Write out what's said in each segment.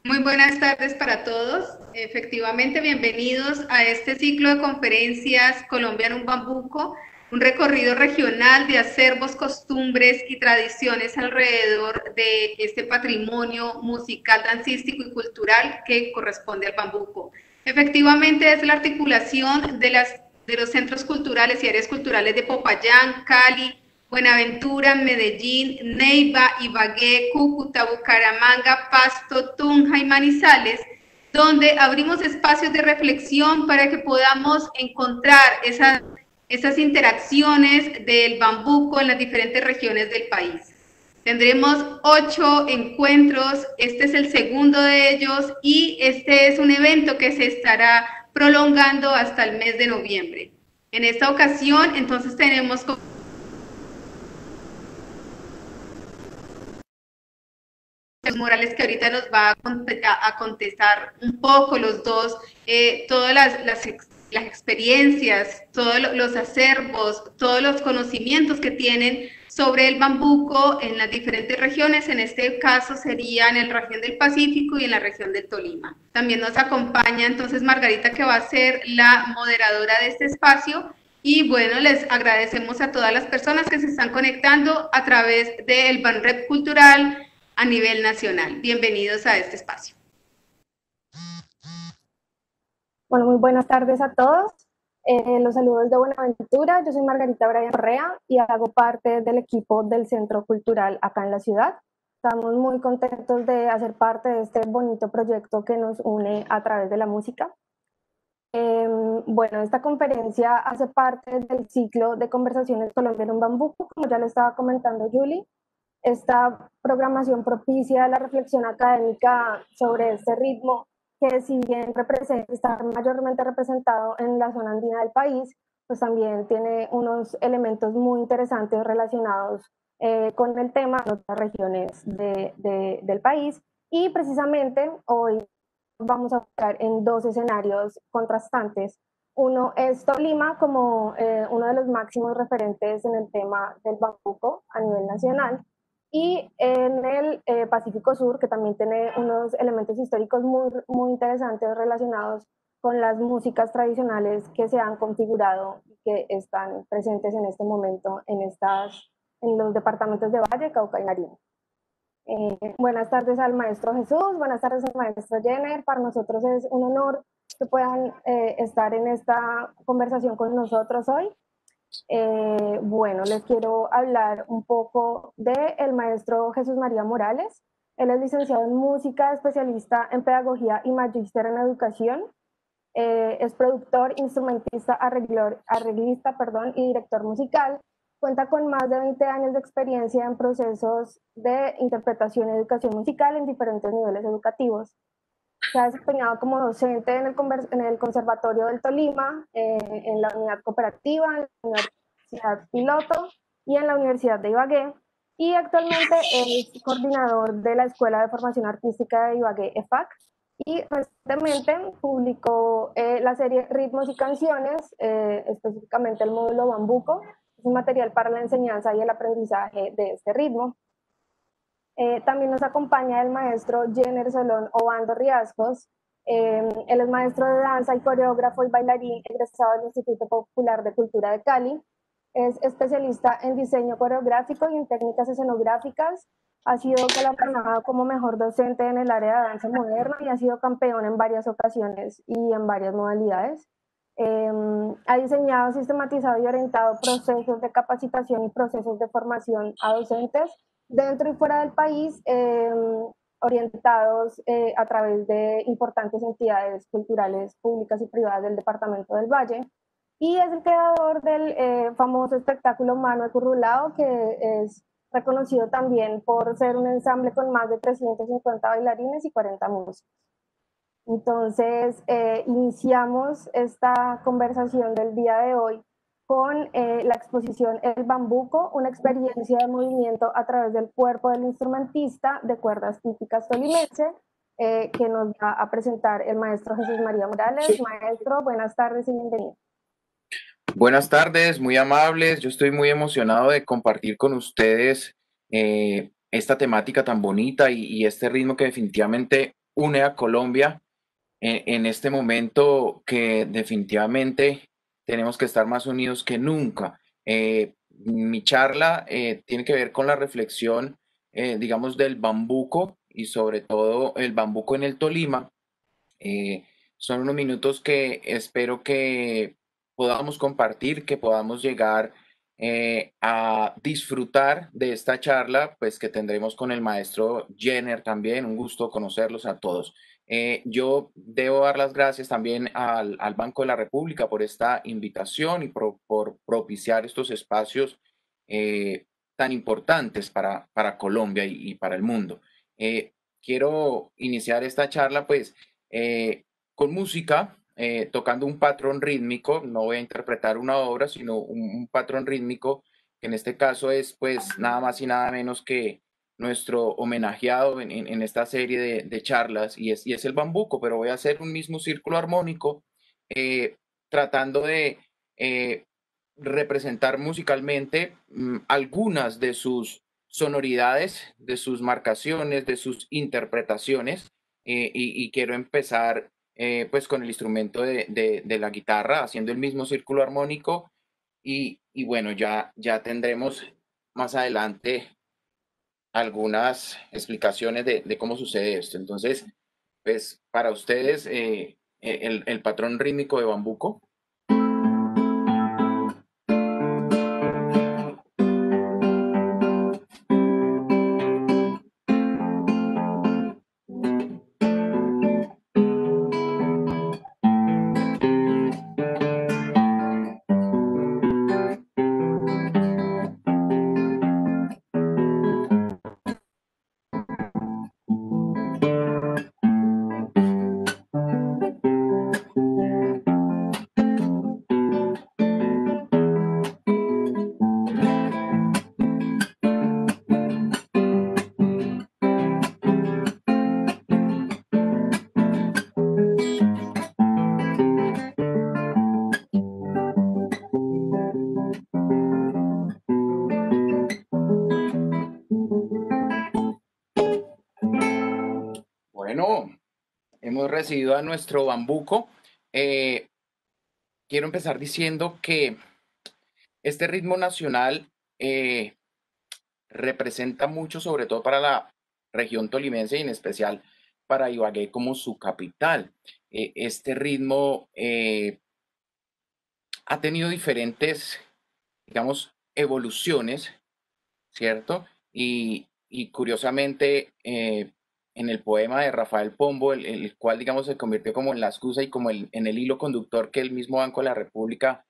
Muy buenas tardes para todos. Efectivamente, bienvenidos a este ciclo de conferencias Colombia en un Bambuco, un recorrido regional de acervos, costumbres y tradiciones alrededor de este patrimonio musical, dancístico y cultural que corresponde al bambuco. Efectivamente, es la articulación de los centros culturales y áreas culturales de Popayán, Cali, Buenaventura, Medellín, Neiva, Ibagué, Cúcuta, Bucaramanga, Pasto, Tunja y Manizales, donde abrimos espacios de reflexión para que podamos encontrar esas interacciones del bambuco en las diferentes regiones del país. Tendremos 8 encuentros, este es el segundo de ellos y este es un evento que se estará prolongando hasta el mes de noviembre. En esta ocasión, entonces tenemos Morales que ahorita nos va a contestar un poco los dos, todas las experiencias, todos los acervos, todos los conocimientos que tienen sobre el bambuco en las diferentes regiones, en este caso sería en la región del Pacífico y en la región del Tolima. También nos acompaña entonces Margarita, que va a ser la moderadora de este espacio. Y bueno, les agradecemos a todas las personas que se están conectando a través del Banrep Cultural a nivel nacional. Bienvenidos a este espacio. Bueno, muy buenas tardes a todos. Los saludos de Buenaventura. Yo soy Margarita Brian Correa y hago parte del equipo del Centro Cultural acá en la ciudad. Estamos muy contentos de hacer parte de este bonito proyecto que nos une a través de la música. Bueno, esta conferencia hace parte del ciclo de conversaciones Colombia en un Bambuco, como ya lo estaba comentando Julie. Esta programación propicia la reflexión académica sobre este ritmo que, si bien está mayormente representado en la zona andina del país, pues también tiene unos elementos muy interesantes relacionados con el tema de otras regiones del país. Y precisamente hoy vamos a buscar en dos escenarios contrastantes. Uno es Tolima como uno de los máximos referentes en el tema del bambuco a nivel nacional, y en el Pacífico Sur, que también tiene unos elementos históricos muy interesantes relacionados con las músicas tradicionales que se han configurado y que están presentes en este momento en los departamentos de Valle, Cauca y Nariño. Buenas tardes al maestro Jesús, buenas tardes al maestro Jenner. Para nosotros es un honor que puedan estar en esta conversación con nosotros hoy. Bueno, les quiero hablar un poco del maestro Jesús María Morales. Él es licenciado en música, especialista en pedagogía y magíster en educación. Es productor, instrumentista, arreglista, y director musical. Cuenta con más de 20 años de experiencia en procesos de interpretación y educación musical en diferentes niveles educativos. Se ha desempeñado como docente en el Conservatorio del Tolima, en la unidad cooperativa, en la Universidad Piloto y en la Universidad de Ibagué. Y actualmente es coordinador de la Escuela de Formación Artística de Ibagué, EFAC. Y recientemente publicó la serie Ritmos y Canciones, específicamente el módulo Bambuco, es un material para la enseñanza y el aprendizaje de este ritmo. También nos acompaña el maestro Jenner Solón Obando Riascos. Él es maestro de danza y coreógrafo y bailarín egresado del Instituto Popular de Cultura de Cali. Es especialista en diseño coreográfico y en técnicas escenográficas. Ha sido galardonado como mejor docente en el área de danza moderna y ha sido campeón en varias ocasiones y en varias modalidades. Ha diseñado, sistematizado y orientado procesos de capacitación y procesos de formación a docentes dentro y fuera del país, orientados a través de importantes entidades culturales públicas y privadas del departamento del Valle. Y es el creador del famoso espectáculo Mano de Currulao, que es reconocido también por ser un ensamble con más de 350 bailarines y 40 músicos. Entonces, iniciamos esta conversación del día de hoy con la exposición El Bambuco, una experiencia de movimiento a través del cuerpo del instrumentista de cuerdas típicas tolimense, que nos va a presentar el maestro Jesús María Morales. Maestro, buenas tardes y bienvenido. Buenas tardes, muy amables. Yo estoy muy emocionado de compartir con ustedes esta temática tan bonita y este ritmo que definitivamente une a Colombia en este momento que definitivamente tenemos que estar más unidos que nunca. Mi charla tiene que ver con la reflexión, digamos, del bambuco y sobre todo el bambuco en el Tolima. Eh, Son unos minutos que espero que podamos compartir, que podamos llegar a disfrutar de esta charla, pues que tendremos con el maestro Jenner también. Un gusto conocerlos a todos. Yo debo dar las gracias también al Banco de la República por esta invitación y por propiciar estos espacios tan importantes para Colombia y para el mundo. Quiero iniciar esta charla, pues eh, con música, tocando un patrón rítmico. No voy a interpretar una obra, sino un patrón rítmico, que en este caso es pues nada más y nada menos que nuestro homenajeado en esta serie de charlas, y es el bambuco, pero voy a hacer un mismo círculo armónico, tratando de eh, representar musicalmente algunas de sus sonoridades, de sus marcaciones, de sus interpretaciones, y quiero empezar pues con el instrumento de la guitarra, haciendo el mismo círculo armónico y bueno, ya tendremos más adelante algunas explicaciones de cómo sucede esto. Entonces, pues para ustedes, el patrón rítmico de bambuco. Bueno, hemos recibido a nuestro bambuco. Eh, Quiero empezar diciendo que este ritmo nacional representa mucho, sobre todo para la región tolimense y en especial para Ibagué como su capital. Este ritmo ha tenido diferentes, digamos, evoluciones, ¿cierto? Y curiosamente, en el poema de Rafael Pombo, el cual, digamos, se convirtió como en la excusa y como en el hilo conductor que el mismo Banco de la República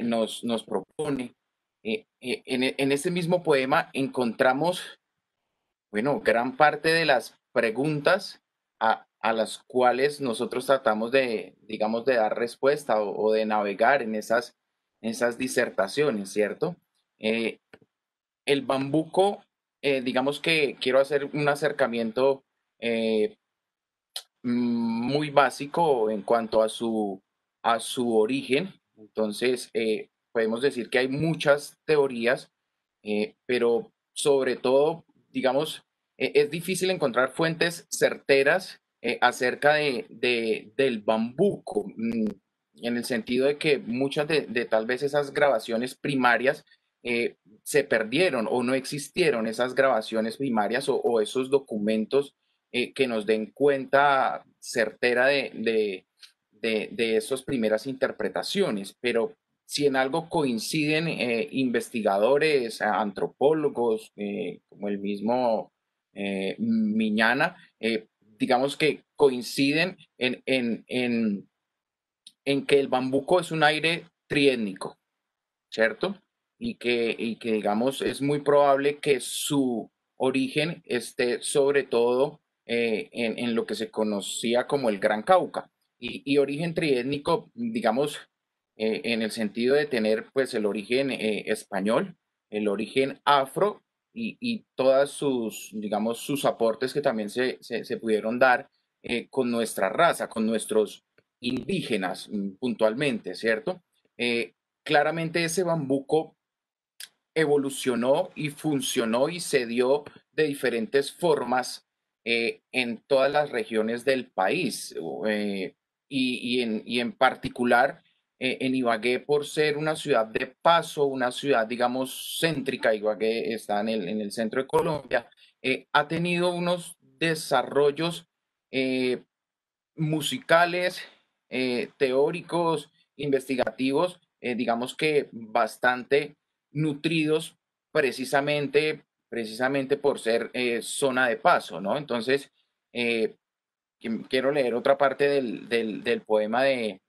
nos propone. En este mismo poema encontramos, bueno, gran parte de las preguntas a las cuales nosotros tratamos de, digamos, de dar respuesta o de navegar en esas disertaciones, ¿cierto? Eh, el bambuco, digamos que quiero hacer un acercamiento eh, muy básico en cuanto a su origen. Entonces, podemos decir que hay muchas teorías, pero sobre todo, digamos, es difícil encontrar fuentes certeras acerca del bambuco, en el sentido de que muchas de tal vez esas grabaciones primarias se perdieron o no existieron esas grabaciones primarias o esos documentos que nos den cuenta certera de esas primeras interpretaciones, pero si en algo coinciden investigadores, antropólogos, como el mismo Miñana, digamos que coinciden en que el bambuco es un aire triétnico, ¿cierto? Y que, digamos, es muy probable que su origen esté sobre todo en lo que se conocía como el Gran Cauca. Y origen triétnico, digamos, en el sentido de tener pues el origen español, el origen afro y todas sus, digamos, sus aportes que también se pudieron dar con nuestra raza, con nuestros indígenas puntualmente, ¿cierto? Claramente ese bambuco evolucionó y funcionó y se dio de diferentes formas en todas las regiones del país y en particular en Ibagué por ser una ciudad de paso, una ciudad, digamos, céntrica. Ibagué está en el centro de Colombia, ha tenido unos desarrollos eh, musicales, teóricos, investigativos, digamos que bastante nutridos precisamente por ser zona de paso, ¿no? Entonces, eh, quiero leer otra parte del poema de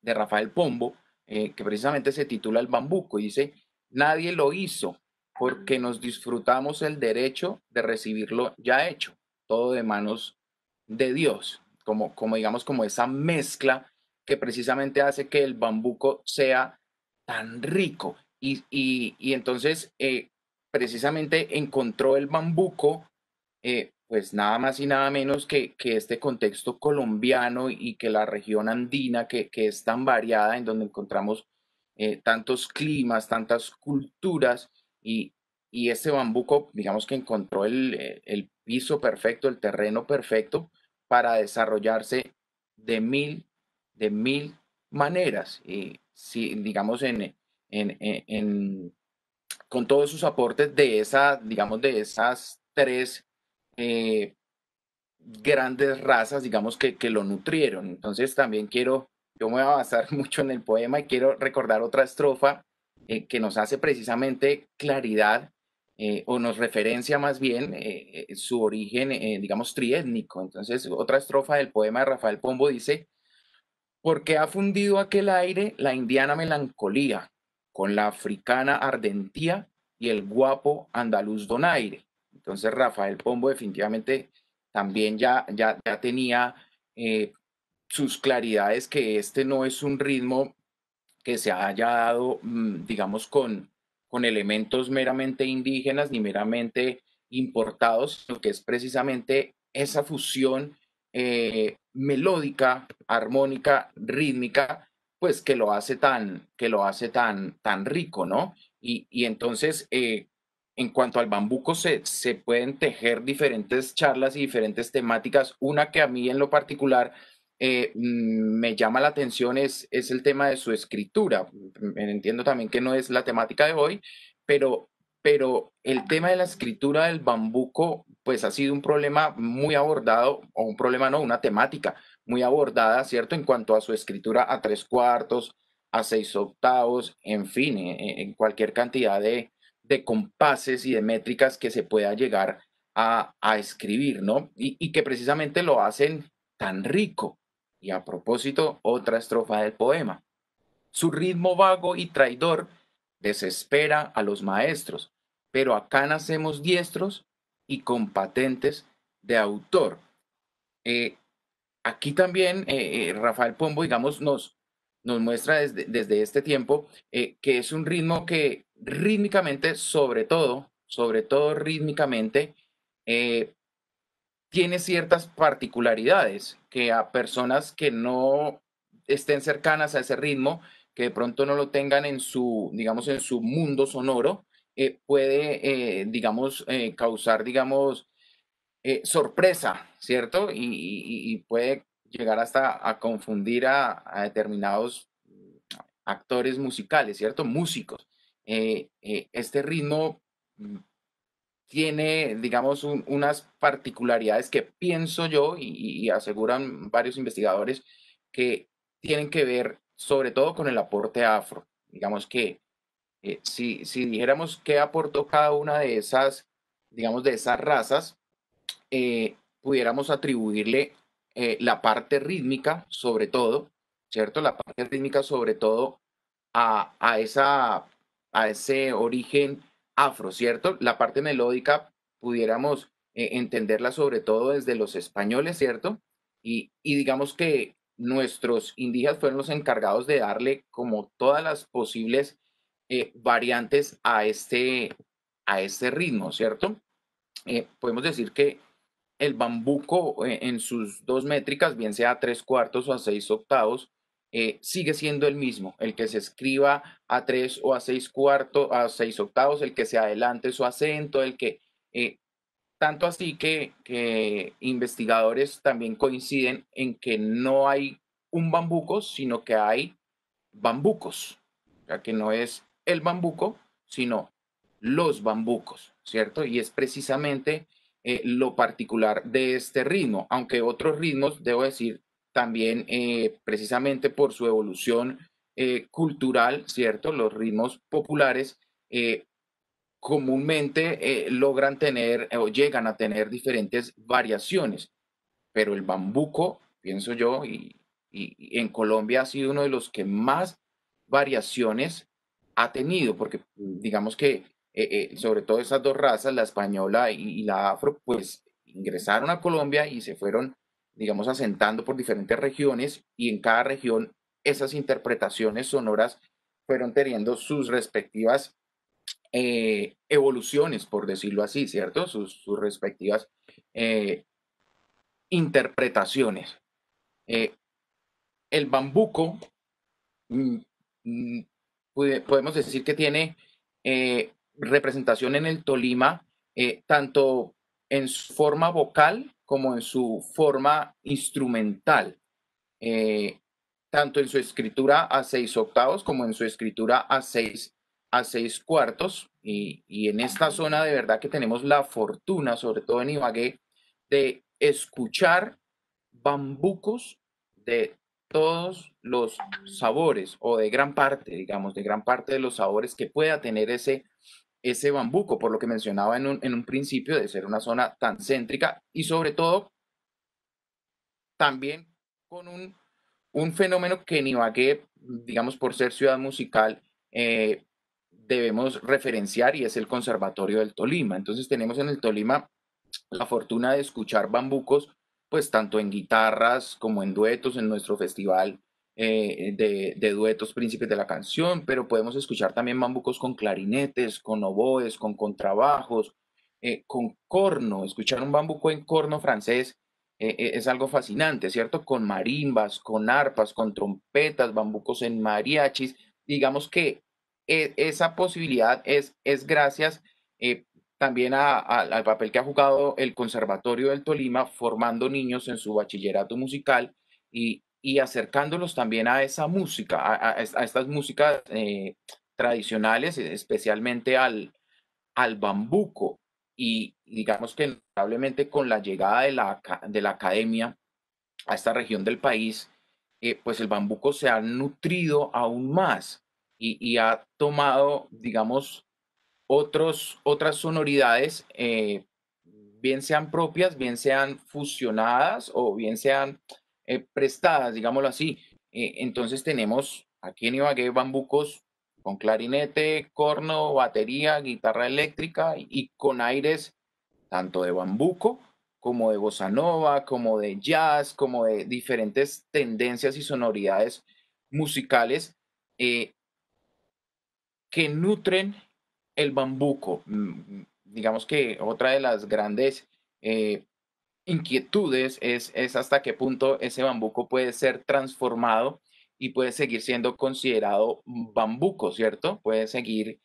Rafael Pombo, que precisamente se titula El Bambuco, y dice: nadie lo hizo porque nos disfrutamos el derecho de recibirlo ya hecho, todo de manos de Dios, como digamos, como esa mezcla que precisamente hace que el bambuco sea tan rico. Y entonces, precisamente encontró el bambuco, pues nada más y nada menos que este contexto colombiano y que la región andina, que es tan variada, en donde encontramos tantos climas, tantas culturas, y, y este bambuco, digamos que encontró el piso perfecto, el terreno perfecto para desarrollarse de de mil maneras. Y si, digamos, con todos sus aportes de digamos, de esas tres eh, grandes razas, digamos, que lo nutrieron. Entonces también yo me voy a basar mucho en el poema y quiero recordar otra estrofa que nos hace precisamente claridad, o nos referencia más bien su origen, digamos, triétnico. Entonces, otra estrofa del poema de Rafael Pombo dice: porque ha fundido aquel aire la indiana melancolía con la africana ardentía y el guapo andaluz donaire. Entonces Rafael Pombo definitivamente también ya tenía eh, sus claridades, que este no es un ritmo que se haya dado, digamos, con elementos meramente indígenas ni meramente importados, sino que es precisamente esa fusión melódica, armónica, rítmica, pues que lo hace tan rico, ¿no? Y entonces, en cuanto al bambuco, se pueden tejer diferentes charlas y diferentes temáticas. Una que a mí en lo particular me llama la atención es el tema de su escritura. Entiendo también que no es la temática de hoy, pero, pero el tema de la escritura del bambuco, pues ha sido un problema muy abordado, o un problema no, una temática muy abordada, ¿cierto? En cuanto a su escritura a tres cuartos, a seis octavos, en fin, en cualquier cantidad de compases y de métricas que se pueda llegar a escribir, ¿no? Y que precisamente lo hacen tan rico. Y a propósito, otra estrofa del poema: su ritmo vago y traidor desespera a los maestros, pero acá nacemos diestros y con patentes de autor. Eh, Aquí también Rafael Pombo, digamos, nos muestra desde este tiempo que es un ritmo que rítmicamente, sobre todo rítmicamente, eh, tiene ciertas particularidades que a personas que no estén cercanas a ese ritmo, que de pronto no lo tengan en su, digamos, en su mundo sonoro, puede, digamos, causar, digamos, sorpresa, ¿cierto? Y puede llegar hasta a confundir a determinados actores musicales, ¿cierto? Músicos. Este ritmo tiene, digamos, unas particularidades que pienso yo y aseguran varios investigadores que tienen que ver sobre todo con el aporte afro. Digamos que si dijéramos qué aportó cada una de esas, digamos, de esas razas, pudiéramos atribuirle la parte rítmica, sobre todo, ¿cierto? La parte rítmica, sobre todo, a a ese origen afro, ¿cierto? La parte melódica pudiéramos entenderla sobre todo desde los españoles, ¿cierto? Y digamos que nuestros indígenas fueron los encargados de darle como todas las posibles variantes a este ritmo, ¿cierto? Podemos decir que el bambuco en sus dos métricas, bien sea a tres cuartos o a seis octavos, sigue siendo el mismo. El que se escriba a tres o a seis cuartos, a seis octavos, el que se adelante su acento, el que, eh, tanto así que investigadores también coinciden en que no hay un bambuco, sino que hay bambucos. O sea, que no es el bambuco, sino los bambucos, ¿cierto? Y es precisamente lo particular de este ritmo, aunque otros ritmos, debo decir, también precisamente por su evolución cultural, ¿cierto? Los ritmos populares comúnmente logran tener o llegan a tener diferentes variaciones, pero el bambuco, pienso yo, y en Colombia ha sido uno de los que más variaciones ha tenido, porque digamos que sobre todo esas dos razas, la española y la afro, pues ingresaron a Colombia y se fueron, digamos, asentando por diferentes regiones y en cada región esas interpretaciones sonoras fueron teniendo sus respectivas evoluciones, por decirlo así, ¿cierto? Sus respectivas eh, interpretaciones. Eh, el bambuco, mm, mm, podemos decir que tiene representación en el Tolima, tanto en su forma vocal como en su forma instrumental, eh, tanto en su escritura a 6 octavos como en su escritura a seis cuartos. Y en esta zona de verdad que tenemos la fortuna, sobre todo en Ibagué, de escuchar bambucos de todos los sabores o de gran parte, digamos, de gran parte de los sabores que pueda tener ese bambuco, por lo que mencionaba en un principio de ser una zona tan céntrica y sobre todo también con un fenómeno que en Ibagué, digamos, por ser ciudad musical, debemos referenciar y es el Conservatorio del Tolima. Entonces tenemos en el Tolima la fortuna de escuchar bambucos, pues tanto en guitarras como en duetos en nuestro festival de duetos Príncipes de la Canción, pero podemos escuchar también bambucos con clarinetes, con oboes, con contrabajos, con corno. Escuchar un bambuco en corno francés es algo fascinante, ¿cierto? Con marimbas, con arpas, con trompetas, bambucos en mariachis. Digamos que esa posibilidad es gracias también al papel que ha jugado el Conservatorio del Tolima formando niños en su bachillerato musical y acercándolos también a esa música, a estas músicas tradicionales, especialmente al bambuco. Y digamos que notablemente con la llegada de la academia a esta región del país, pues el bambuco se ha nutrido aún más y ha tomado, digamos, otras sonoridades, bien sean propias, bien sean fusionadas o bien sean prestadas, digámoslo así. Entonces tenemos aquí en Ibagué bambucos con clarinete, corno, batería, guitarra eléctrica y con aires tanto de bambuco como de bossa nova, como de jazz, como de diferentes tendencias y sonoridades musicales eh, que nutren el bambuco. Digamos que otra de las grandes eh, inquietudes es hasta qué punto ese bambuco puede ser transformado y puede seguir siendo considerado bambuco, ¿cierto? Puede seguir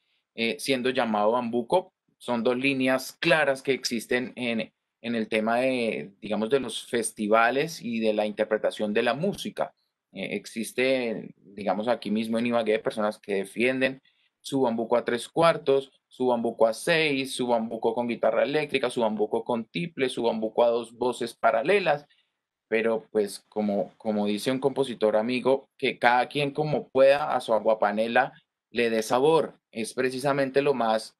siendo llamado bambuco. Son dos líneas claras que existen en el tema de, digamos, de los festivales y de la interpretación de la música. Existe, digamos, aquí mismo en Ibagué, personas que defienden su bambuco a 3 cuartos, su bambuco a 6, su bambuco con guitarra eléctrica, su bambuco con tiple, su bambuco a 2 voces paralelas, pero pues como dice un compositor amigo, que cada quien como pueda a su aguapanela le dé sabor. Es precisamente lo más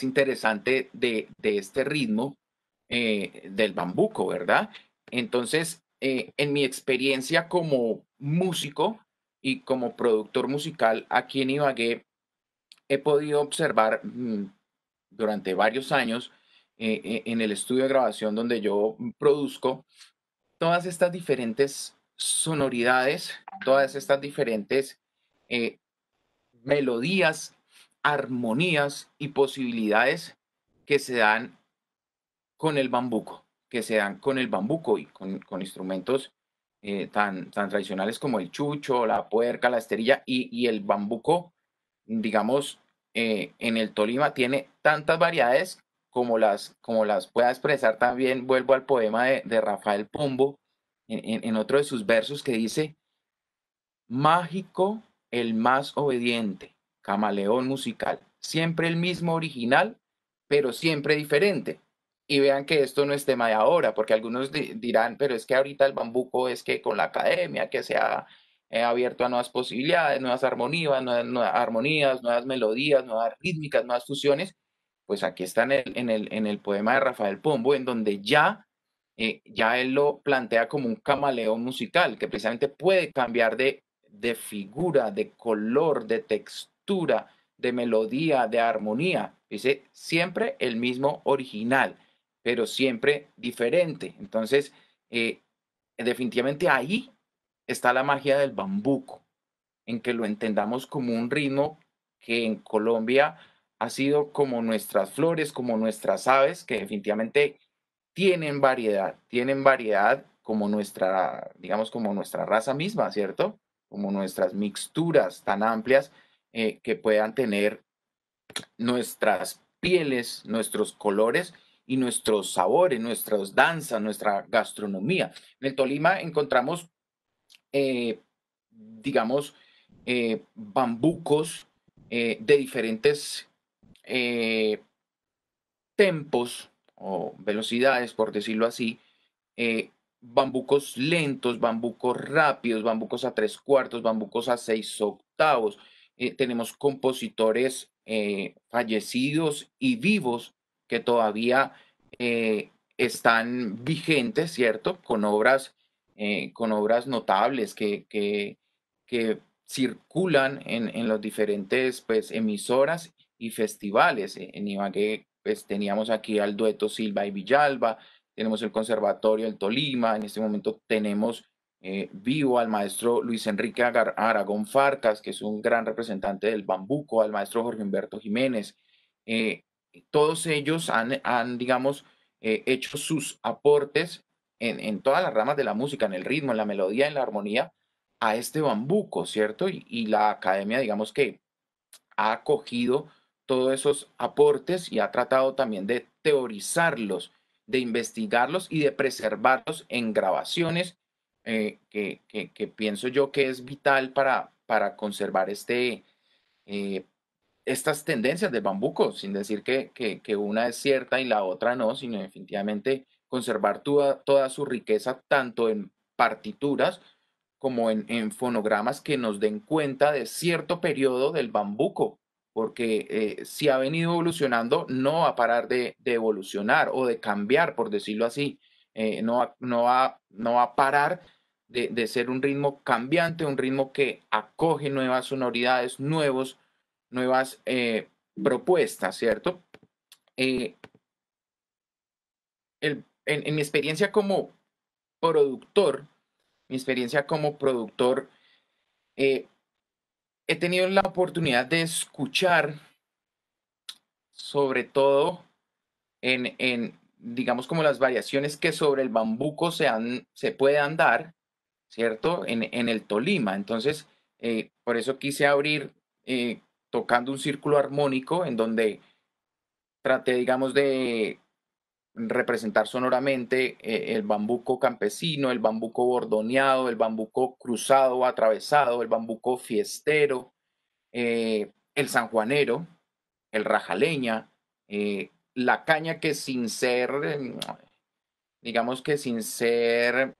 interesante de este ritmo del bambuco, ¿verdad? Entonces, en mi experiencia como músico y como productor musical aquí en Ibagué, he podido observar durante varios años en el estudio de grabación donde yo produzco todas estas diferentes sonoridades, todas estas diferentes eh, melodías, armonías y posibilidades que se dan con el bambuco, que se dan con el bambuco y con instrumentos tan tradicionales como el chucho, la puerca, la esterilla y el bambuco, digamos, en el Tolima tiene tantas variedades como las pueda expresar también, vuelvo al poema de Rafael Pombo en otro de sus versos que dice: mágico el más obediente, camaleón musical, siempre el mismo original, pero siempre diferente. Y vean que esto no es tema de ahora, porque algunos dirán, pero es que ahorita el bambuco es que con la academia que se ha abierto a nuevas posibilidades, nuevas armonías, nuevas melodías, nuevas rítmicas, nuevas fusiones. Pues aquí está en el poema de Rafael Pombo, en donde ya él lo plantea como un camaleón musical, que precisamente puede cambiar de figura, de color, de textura, de melodía, de armonía. Dice, siempre el mismo original, pero siempre diferente. Entonces, eh, definitivamente ahí está la magia del bambuco, en que lo entendamos como un ritmo que en Colombia ha sido como nuestras flores, como nuestras aves, que definitivamente tienen variedad como nuestra, digamos, como nuestra raza misma, ¿cierto? Como nuestras mixturas tan amplias que puedan tener nuestras pieles, nuestros colores y nuestros sabores, nuestras danzas, nuestra gastronomía. En el Tolima encontramos, digamos, bambucos de diferentes eh, tempos o velocidades, por decirlo así, bambucos lentos, bambucos rápidos, bambucos a tres cuartos, bambucos a seis octavos. Tenemos compositores fallecidos y vivos que todavía están vigentes, ¿cierto? Con obras notables que circulan en los diferentes pues, emisoras y festivales. En Ibagué pues, teníamos aquí al dueto Silva y Villalba, tenemos el Conservatorio del Tolima, en este momento tenemos vivo al maestro Luis Enrique Aragón Farcas, que es un gran representante del bambuco, al maestro Jorge Humberto Jiménez. Eh, Todos ellos digamos, hecho sus aportes en todas las ramas de la música, en el ritmo, en la melodía, en la armonía, a este bambuco, ¿cierto? Y la academia, digamos que ha acogido todos esos aportes y ha tratado también de teorizarlos, de investigarlos y de preservarlos en grabaciones que pienso yo que es vital para conservar eh, estas tendencias del bambuco, sin decir que una es cierta y la otra no, sino definitivamente conservar toda su riqueza tanto en partituras como en fonogramas que nos den cuenta de cierto periodo del bambuco, porque si ha venido evolucionando, no va a parar de evolucionar o de cambiar, por decirlo así. No va a parar de ser un ritmo cambiante, un ritmo que acoge nuevas sonoridades, nuevas propuestas, ¿cierto? Eh, en mi experiencia como productor, mi experiencia como productor, eh, he tenido la oportunidad de escuchar, sobre todo digamos, como las variaciones que sobre el bambuco se puedan dar, ¿cierto? En el Tolima. Entonces, por eso quise abrir tocando un círculo armónico en donde traté, digamos, de representar sonoramente el bambuco campesino, el bambuco bordoneado, el bambuco cruzado o atravesado, el bambuco fiestero, el sanjuanero, el rajaleña, la caña que sin ser, digamos que sin ser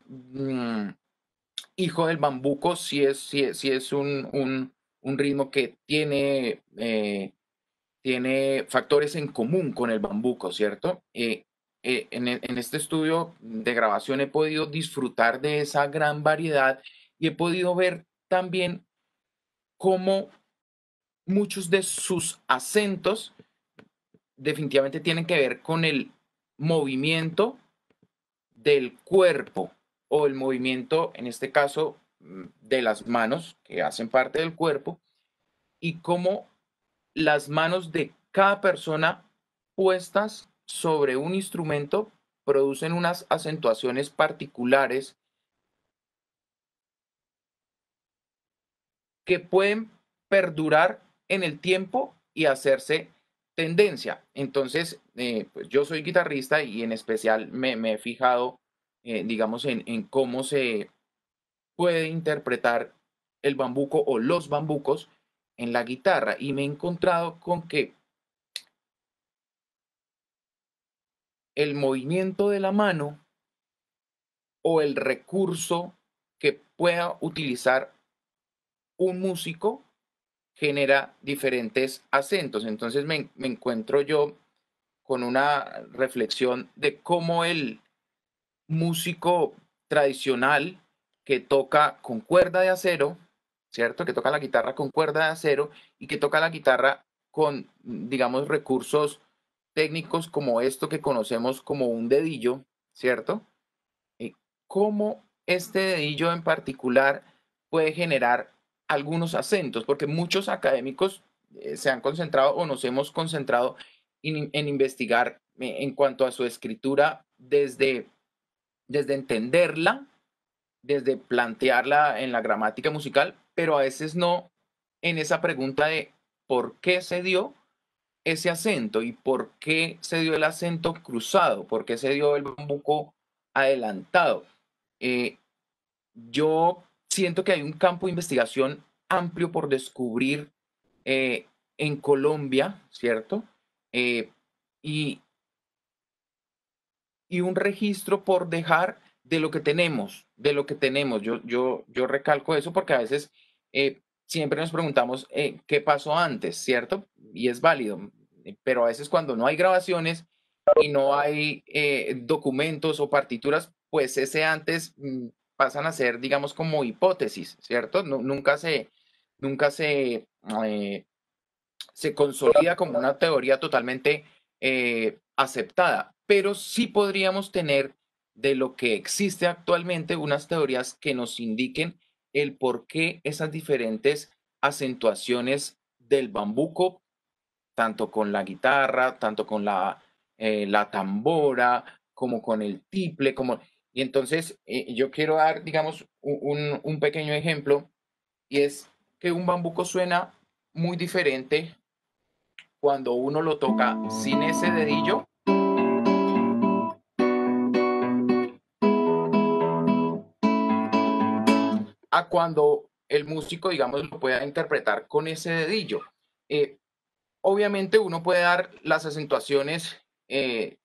hijo del bambuco, sí es un ritmo que tiene factores en común con el bambuco, ¿cierto? En este estudio de grabación he podido disfrutar de esa gran variedad y he podido ver también cómo muchos de sus acentos definitivamente tienen que ver con el movimiento del cuerpo o el movimiento, en este caso, de las manos que hacen parte del cuerpo y cómo las manos de cada persona puestas sobre un instrumento producen unas acentuaciones particulares que pueden perdurar en el tiempo y hacerse tendencia. Entonces, pues yo soy guitarrista y en especial me he fijado, digamos, en cómo se puede interpretar el bambuco o los bambucos en la guitarra y me he encontrado con que el movimiento de la mano o el recurso que pueda utilizar un músico genera diferentes acentos. Entonces me encuentro yo con una reflexión de cómo el músico tradicional que toca con cuerda de acero, ¿cierto? Que toca la guitarra con cuerda de acero y que toca la guitarra con, digamos, recursos técnicos como esto que conocemos como un dedillo, ¿cierto? Y cómo este dedillo en particular puede generar algunos acentos, porque muchos académicos se han concentrado o nos hemos concentrado en investigar en cuanto a su escritura desde entenderla, desde plantearla en la gramática musical, pero a veces no en esa pregunta de por qué se dio ese acento y por qué se dio el acento cruzado, por qué se dio el bambuco adelantado. Eh, yo siento que hay un campo de investigación amplio por descubrir eh, en Colombia, ¿cierto? Eh, y, y un registro por dejar de lo que tenemos, de lo que tenemos. Yo recalco eso porque a veces siempre nos preguntamos qué pasó antes, ¿cierto? Y es válido, pero a veces cuando no hay grabaciones y no hay documentos o partituras, pues ese antes pasan a ser, digamos, como hipótesis, ¿cierto? Nunca eh, se consolida como una teoría totalmente aceptada, pero sí podríamos tener de lo que existe actualmente unas teorías que nos indiquen el por qué esas diferentes acentuaciones del bambuco, tanto con la guitarra, tanto con la tambora, como con el tiple, y entonces yo quiero dar, digamos, un pequeño ejemplo, y es que un bambuco suena muy diferente cuando uno lo toca sin ese dedillo a cuando el músico, digamos, lo pueda interpretar con ese dedillo. Eh, Obviamente uno puede dar las acentuaciones de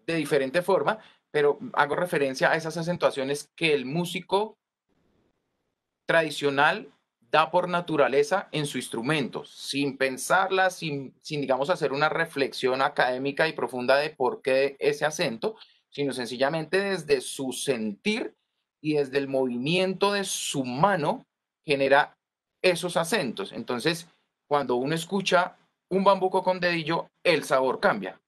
diferente forma, pero hago referencia a esas acentuaciones que el músico tradicional da por naturaleza en su instrumento, sin pensarla, sin, digamos, hacer una reflexión académica y profunda de por qué ese acento, sino sencillamente desde su sentir y desde el movimiento de su mano genera esos acentos. Entonces, cuando uno escucha un bambuco con dedillo, el sabor cambia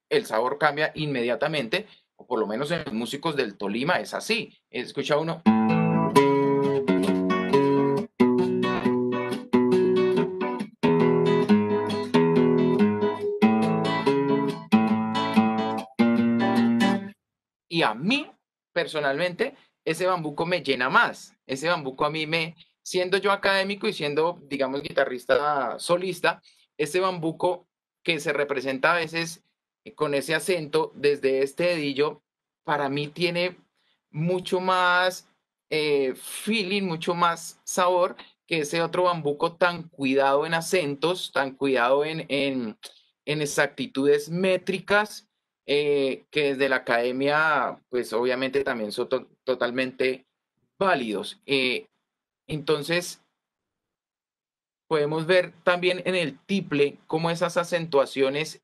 inmediatamente, o por lo menos en los músicos del Tolima es así. Escucha uno. Y a mí, personalmente, ese bambuco me llena más. Ese bambuco a mí siendo yo académico y siendo, digamos, guitarrista solista, ese bambuco que se representa a veces con ese acento desde este dedillo, para mí tiene mucho más feeling, mucho más sabor que ese otro bambuco tan cuidado en acentos, tan cuidado en exactitudes métricas que desde la academia, pues obviamente también son totalmente válidos. Entonces, podemos ver también en el tiple cómo esas acentuaciones,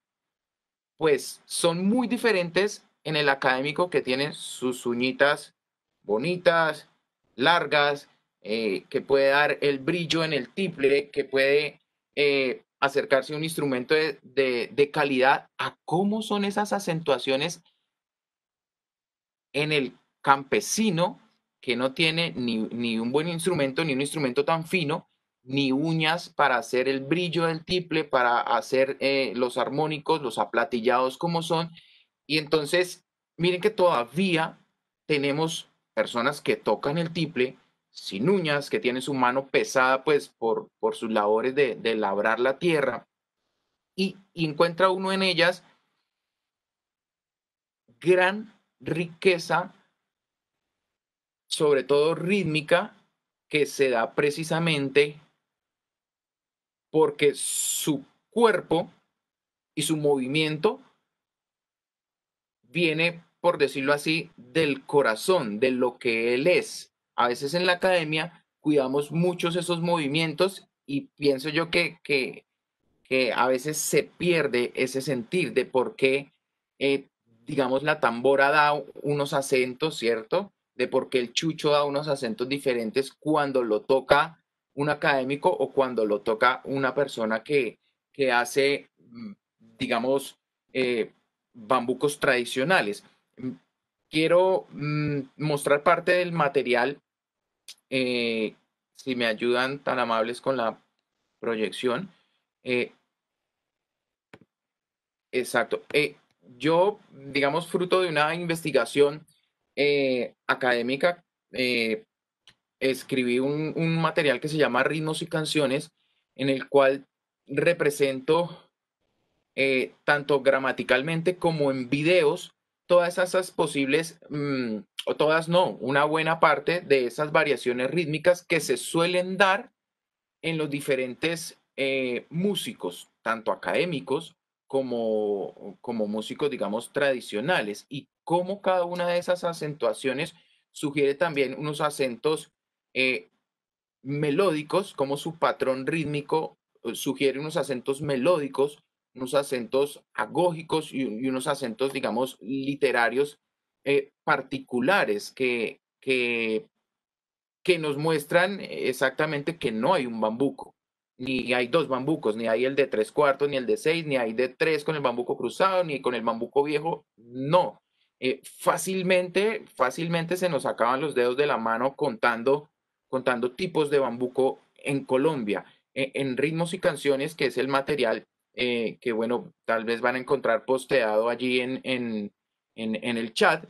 pues son muy diferentes en el académico que tiene sus uñitas bonitas, largas, que puede dar el brillo en el tiple, que puede acercarse a un instrumento de calidad, a cómo son esas acentuaciones en el campesino que no tiene ni un buen instrumento, ni un instrumento tan fino, ni uñas para hacer el brillo del tiple, para hacer los armónicos, los aplatillados como son. Y entonces, miren que todavía tenemos personas que tocan el tiple sin uñas, que tienen su mano pesada pues por sus labores de labrar la tierra, y encuentra uno en ellas gran riqueza, sobre todo rítmica, que se da precisamente porque su cuerpo y su movimiento viene, por decirlo así, del corazón, de lo que él es. A veces en la academia cuidamos muchos esos movimientos y pienso yo que a veces se pierde ese sentir de por qué, digamos, la tambora da unos acentos, ¿cierto? De por qué el chucho da unos acentos diferentes cuando lo toca un académico o cuando lo toca una persona que hace, digamos, bambucos tradicionales. Mm, Quiero mostrar parte del material, eh, si me ayudan tan amables con la proyección. Eh, Exacto. Yo, digamos, fruto de una investigación académica, eh, escribí un material que se llama Ritmos y Canciones, en el cual represento tanto gramaticalmente como en videos todas esas posibles, o todas no, una buena parte de esas variaciones rítmicas que se suelen dar en los diferentes músicos, tanto académicos como músicos, digamos, tradicionales, y cómo cada una de esas acentuaciones sugiere también unos acentos eh, melódicos, como su patrón rítmico sugiere unos acentos melódicos, unos acentos agógicos y unos acentos, digamos, literarios particulares que nos muestran exactamente que no hay un bambuco, ni hay dos bambucos, ni hay el de tres cuartos, ni el de seis, ni hay de tres con el bambuco cruzado, ni con el bambuco viejo, no. Fácilmente se nos acaban los dedos de la mano contando tipos de bambuco en Colombia. En ritmos y canciones, que es el material que, bueno, tal vez van a encontrar posteado allí en el chat,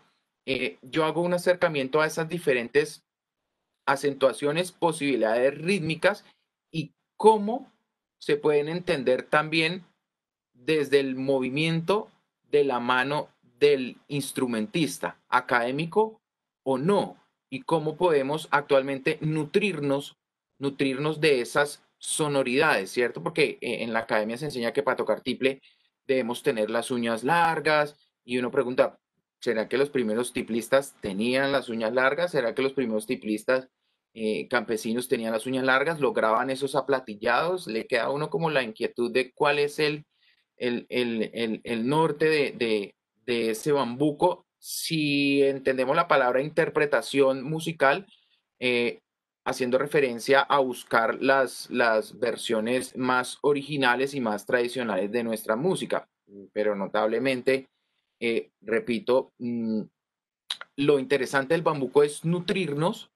yo hago un acercamiento a esas diferentes acentuaciones, posibilidades rítmicas y cómo se pueden entender también desde el movimiento de la mano del instrumentista, académico o no, y cómo podemos actualmente nutrirnos de esas sonoridades, ¿cierto? Porque en la academia se enseña que para tocar tiple debemos tener las uñas largas y uno pregunta, ¿será que los primeros tiplistas tenían las uñas largas? ¿Será que los primeros tiplistas campesinos tenían las uñas largas? ¿Lograban esos aplatillados? Le queda a uno como la inquietud de cuál es el norte de ese bambuco. Si entendemos la palabra interpretación musical, eh, haciendo referencia a buscar las versiones más originales y más tradicionales de nuestra música. Pero notablemente, repito, lo interesante del bambuco es nutrirnos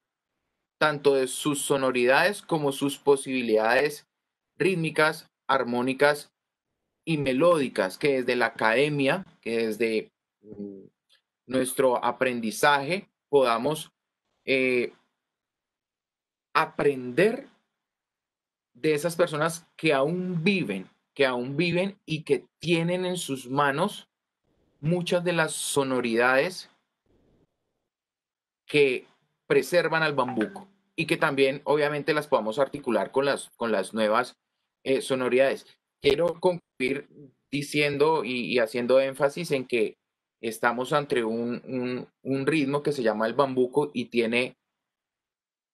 tanto de sus sonoridades como sus posibilidades rítmicas, armónicas y melódicas, que desde la academia, que desde nuestro aprendizaje podamos eh, aprender de esas personas que aún viven y que tienen en sus manos muchas de las sonoridades que preservan al bambuco y que también obviamente las podamos articular con las nuevas sonoridades. Quiero concluir diciendo y haciendo énfasis en que estamos ante un ritmo que se llama el bambuco y tiene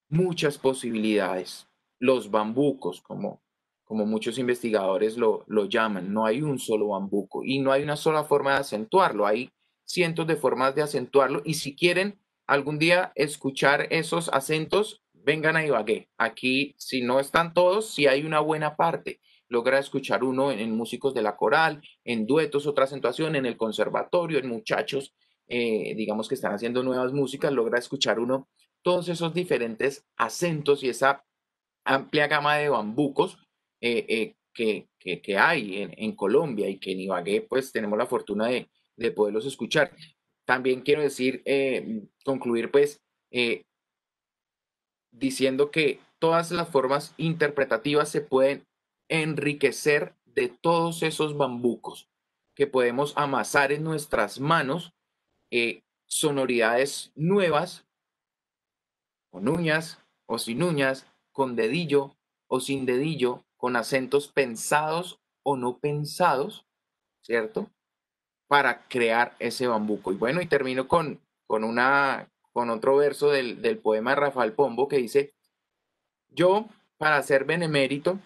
muchas posibilidades. Los bambucos, como muchos investigadores lo llaman, no hay un solo bambuco y no hay una sola forma de acentuarlo, hay cientos de formas de acentuarlo y si quieren algún día escuchar esos acentos, vengan a Ibagué. Aquí, si no están todos, si hay una buena parte. Logra escuchar uno en músicos de la coral, en duetos, otra acentuación, en el conservatorio, en muchachos, digamos que están haciendo nuevas músicas, logra escuchar uno todos esos diferentes acentos y esa amplia gama de bambucos que hay en Colombia y que en Ibagué pues tenemos la fortuna de poderlos escuchar. También quiero decir, concluir pues diciendo que todas las formas interpretativas se pueden enriquecer de todos esos bambucos que podemos amasar en nuestras manos, sonoridades nuevas, con uñas o sin uñas, con dedillo o sin dedillo, con acentos pensados o no pensados, ¿cierto? Para crear ese bambuco. Y bueno, y termino con otro verso del poema de Rafael Pombo que dice: yo, para ser benemérito,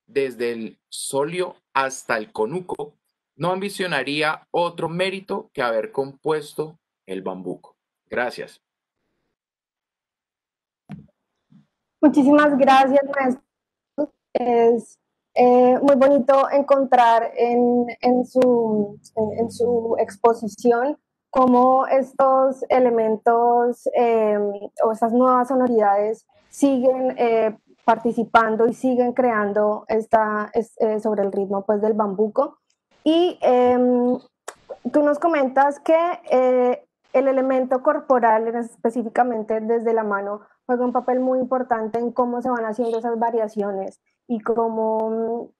desde el solio hasta el conuco, no ambicionaría otro mérito que haber compuesto el bambuco. Gracias. Muchísimas gracias, maestro. Es muy bonito encontrar en su exposición cómo estos elementos o estas nuevas sonoridades siguen participando y siguen creando sobre el ritmo pues, del bambuco. Y tú nos comentas que el elemento corporal, específicamente desde la mano, juega un papel muy importante en cómo se van haciendo esas variaciones y cómo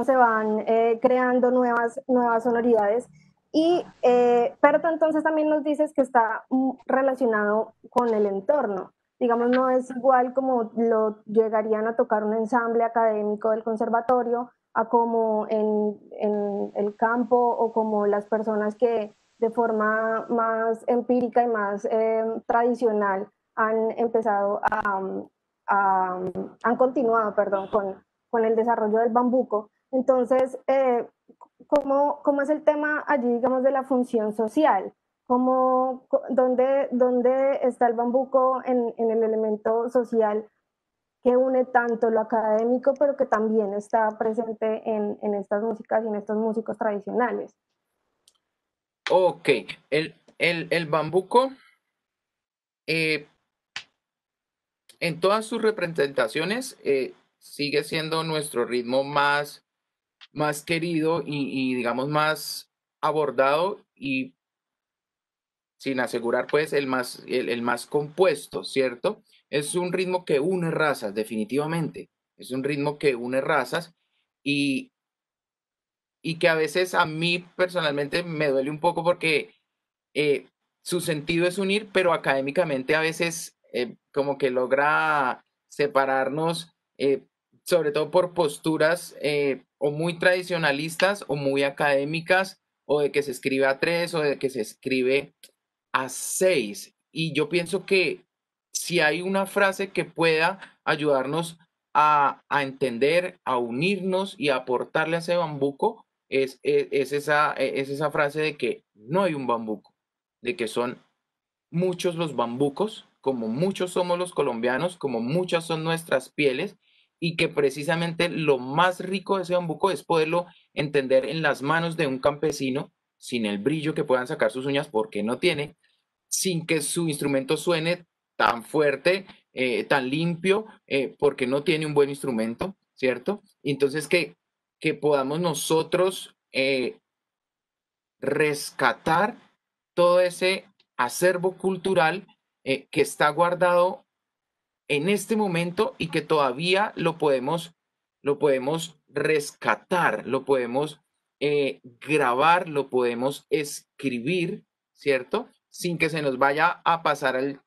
se van creando nuevas sonoridades. Pero tú entonces también nos dices que está relacionado con el entorno. Digamos, no es igual como lo llegarían a tocar un ensamble académico del conservatorio a como en el campo o como las personas que de forma más empírica y más tradicional han empezado han continuado, perdón, con el desarrollo del bambuco. Entonces, ¿cómo es el tema allí, digamos, de la función social? ¿Dónde está el bambuco en el elemento social que une tanto lo académico, pero que también está presente en estas músicas y en estos músicos tradicionales? Ok, el bambuco, eh, en todas sus representaciones, sigue siendo nuestro ritmo más querido y digamos más abordado y sin asegurar pues el más compuesto, ¿cierto? Es un ritmo que une razas, definitivamente. Es un ritmo que une razas y, y que a veces a mí personalmente me duele un poco porque eh, su sentido es unir, pero académicamente a veces como que logra separarnos, sobre todo por posturas o muy tradicionalistas o muy académicas, o de que se escribe a tres o de que se escribe a seis. Y yo pienso que si hay una frase que pueda ayudarnos a entender, a unirnos y a aportarle a ese bambuco, es esa frase de que no hay un bambuco, de que son muchos los bambucos, como muchos somos los colombianos, como muchas son nuestras pieles, y que precisamente lo más rico de ese bambuco es poderlo entender en las manos de un campesino, sin el brillo que puedan sacar sus uñas porque no tiene, sin que su instrumento suene tan fuerte, tan limpio, porque no tiene un buen instrumento, ¿cierto? Entonces que podamos nosotros rescatar todo ese acervo cultural que está guardado en este momento y que todavía lo podemos rescatar, lo podemos grabar, lo podemos escribir, ¿cierto? Sin que se nos vaya a pasar el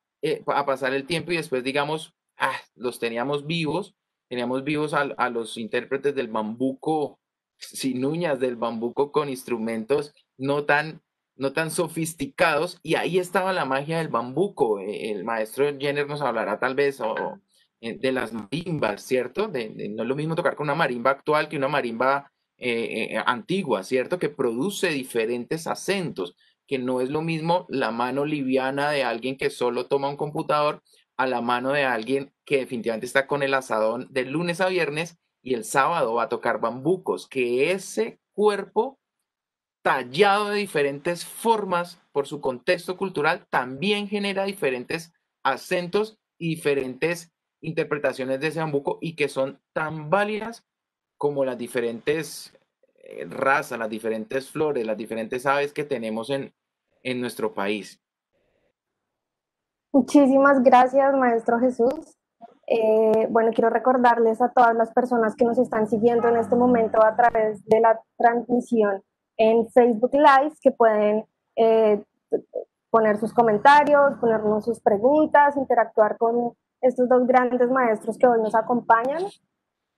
tiempo y después digamos, ah, los teníamos vivos a los intérpretes del bambuco sin uñas, del bambuco con instrumentos no tan sofisticados, y ahí estaba la magia del bambuco. El maestro Jenner nos hablará tal vez de las marimbas, ¿cierto? No es lo mismo tocar con una marimba actual que una marimba antigua, ¿cierto? Que produce diferentes acentos, que no es lo mismo la mano liviana de alguien que solo toma un computador a la mano de alguien que definitivamente está con el asadón de lunes a viernes y el sábado va a tocar bambucos, que ese cuerpo tallado de diferentes formas por su contexto cultural, también genera diferentes acentos y diferentes interpretaciones de ese bambuco y que son tan válidas como las diferentes razas, las diferentes flores, las diferentes aves que tenemos en nuestro país. Muchísimas gracias, maestro Jesús. Bueno, quiero recordarles a todas las personas que nos están siguiendo en este momento a través de la transmisión en Facebook Live que pueden eh, poner sus comentarios, ponernos sus preguntas, interactuar con estos dos grandes maestros que hoy nos acompañan.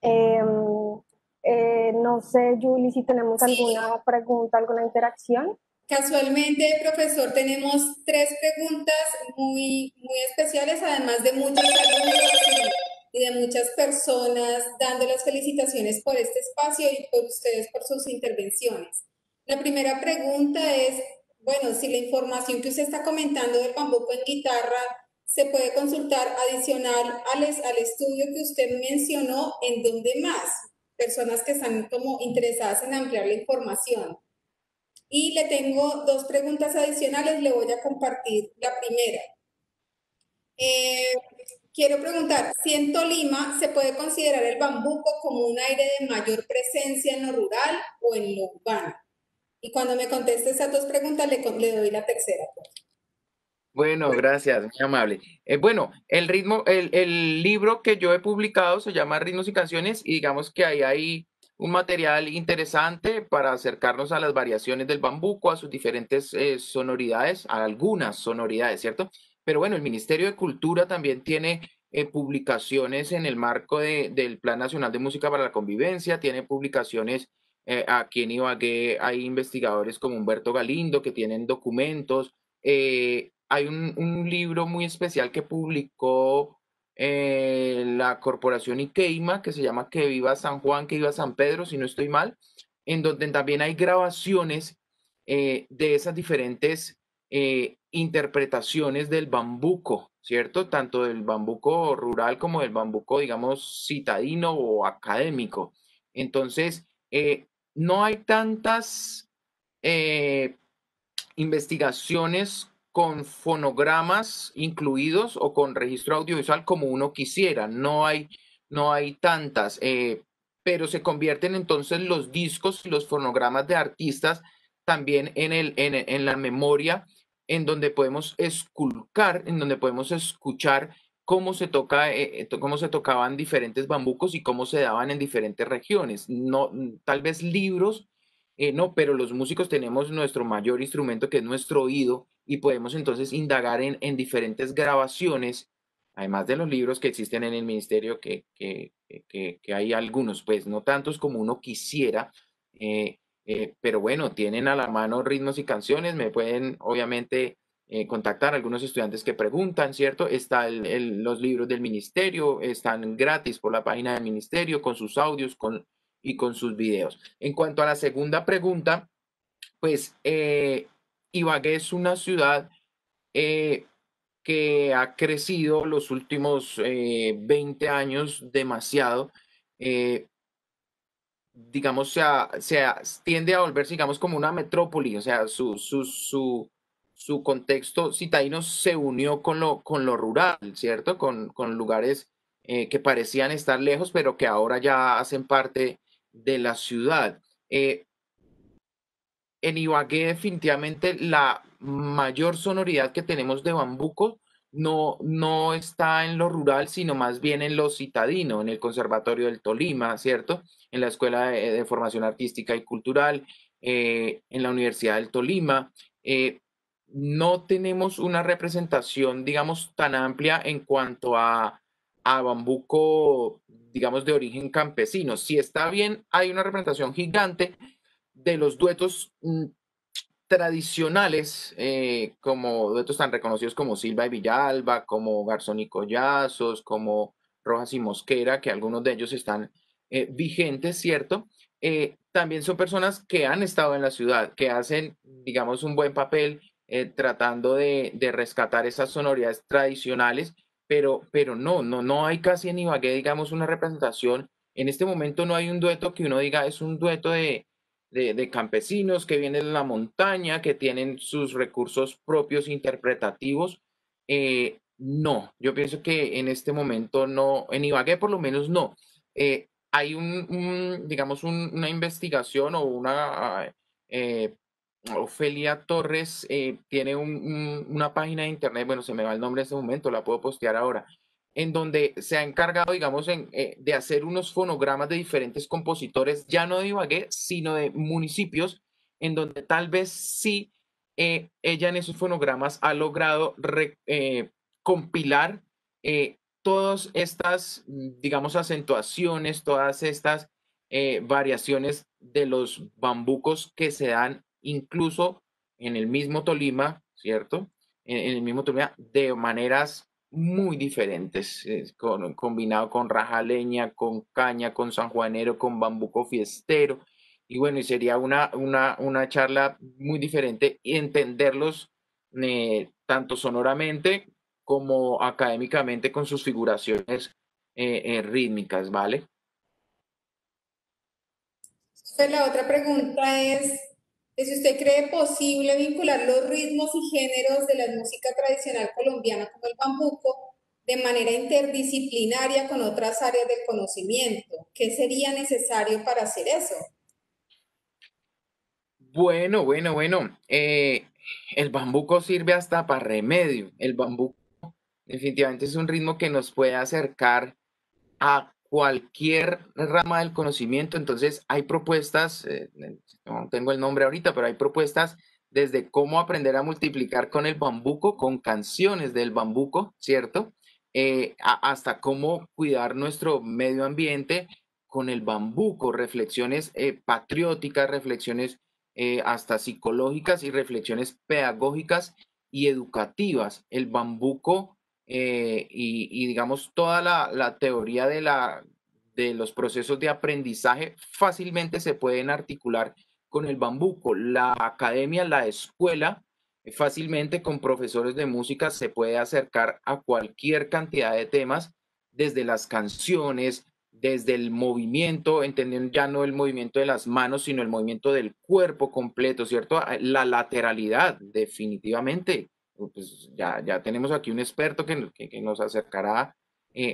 Eh, no sé, Julie, si tenemos alguna pregunta, alguna interacción. Casualmente, profesor, tenemos tres preguntas muy especiales, además de muchos saludos y de muchas personas dando las felicitaciones por este espacio y por ustedes por sus intervenciones. La primera pregunta es, bueno, si la información que usted está comentando del bambuco en guitarra se puede consultar adicional al estudio que usted mencionó, ¿en dónde más? Personas que están como interesadas en ampliar la información. Y le tengo dos preguntas adicionales, le voy a compartir la primera. Eh, Quiero preguntar, si en Tolima se puede considerar el bambuco como un aire de mayor presencia en lo rural o en lo urbano. Y cuando me conteste esas dos preguntas, le doy la tercera. Bueno, gracias, muy amable. Bueno, el libro que yo he publicado se llama Ritmos y Canciones y digamos que ahí hay un material interesante para acercarnos a las variaciones del bambuco, a sus diferentes sonoridades, a algunas sonoridades, ¿cierto? Pero bueno, el Ministerio de Cultura también tiene publicaciones en el marco del Plan Nacional de Música para la Convivencia, tiene publicaciones aquí en Ibagué, hay investigadores como Humberto Galindo que tienen documentos. Hay un libro muy especial que publicó la corporación Ikeima que se llama Que viva San Juan, que viva San Pedro, si no estoy mal, en donde también hay grabaciones de esas diferentes interpretaciones del bambuco, ¿cierto? Tanto del bambuco rural como del bambuco, digamos, citadino o académico. Entonces, no hay tantas eh, investigaciones con fonogramas incluidos o con registro audiovisual como uno quisiera. No hay tantas, pero se convierten entonces los discos, los fonogramas de artistas también en la memoria, en donde podemos esculcar, en donde podemos escuchar cómo se tocaban diferentes bambucos y cómo se daban en diferentes regiones. No, tal vez libros no, pero los músicos tenemos nuestro mayor instrumento que es nuestro oído y podemos entonces indagar en diferentes grabaciones, además de los libros que existen en el ministerio, que hay algunos, pues no tantos como uno quisiera, pero bueno, tienen a la mano ritmos y canciones, me pueden obviamente contactar algunos estudiantes que preguntan, ¿cierto? Están los libros del ministerio, están gratis por la página del ministerio con sus audios, y con sus videos. En cuanto a la segunda pregunta, pues Ibagué es una ciudad eh, que ha crecido los últimos 20 años demasiado. eh, digamos, tiende a volverse, digamos, como una metrópoli, o sea, su contexto citadino se unió con lo rural, ¿cierto? Con lugares que parecían estar lejos, pero que ahora ya hacen parte de la ciudad. En Ibagué definitivamente la mayor sonoridad que tenemos de bambuco no está en lo rural, sino más bien en lo citadino, en el Conservatorio del Tolima, ¿cierto? En la Escuela de Formación Artística y Cultural, en la Universidad del Tolima. No tenemos una representación, digamos, tan amplia en cuanto a bambuco, digamos, de origen campesino. Si está bien, hay una representación gigante de los duetos tradicionales, como duetos tan reconocidos como Silva y Villalba, como Garzón y Collazos, como Rojas y Mosquera, que algunos de ellos están vigentes, ¿cierto? También son personas que han estado en la ciudad, que hacen, digamos, un buen papel tratando de rescatar esas sonoridades tradicionales, pero no hay casi en Ibagué, digamos, una representación. En este momento no hay un dueto que uno diga es un dueto de campesinos que vienen de la montaña, que tienen sus recursos propios interpretativos. No, yo pienso que en este momento no, en Ibagué por lo menos no. Hay digamos, una investigación o eh, Ofelia Torres tiene una página de internet, bueno, se me va el nombre en este momento, la puedo postear ahora, en donde se ha encargado, digamos, de hacer unos fonogramas de diferentes compositores, ya no de Ibagué, sino de municipios, en donde tal vez sí ella en esos fonogramas ha logrado compilar todas estas, digamos, acentuaciones, todas estas variaciones de los bambucos que se dan incluso en el mismo Tolima, ¿cierto? En el mismo Tolima, de maneras muy diferentes, combinado con rajaleña, con caña, con sanjuanero, con bambuco fiestero. Y bueno, y sería una charla muy diferente y entenderlos tanto sonoramente como académicamente con sus figuraciones rítmicas, ¿vale? Entonces, la otra pregunta es si usted cree posible vincular los ritmos y géneros de la música tradicional colombiana como el bambuco de manera interdisciplinaria con otras áreas del conocimiento. ¿Qué sería necesario para hacer eso? Bueno. El bambuco sirve hasta para remedio. El bambuco definitivamente es un ritmo que nos puede acercar a cualquier rama del conocimiento. Entonces, hay propuestas, no tengo el nombre ahorita, pero hay propuestas desde cómo aprender a multiplicar con el bambuco, con canciones del bambuco, ¿cierto? Hasta cómo cuidar nuestro medio ambiente con el bambuco, reflexiones patrióticas, reflexiones hasta psicológicas y reflexiones pedagógicas y educativas. El bambuco y digamos toda la teoría de los procesos de aprendizaje fácilmente se pueden articular con el bambuco. La academia, la escuela, fácilmente con profesores de música se puede acercar a cualquier cantidad de temas, desde las canciones, desde el movimiento, entendiendo ya no el movimiento de las manos, sino el movimiento del cuerpo completo, ¿cierto? La lateralidad, definitivamente. Pues ya tenemos aquí un experto que nos acercará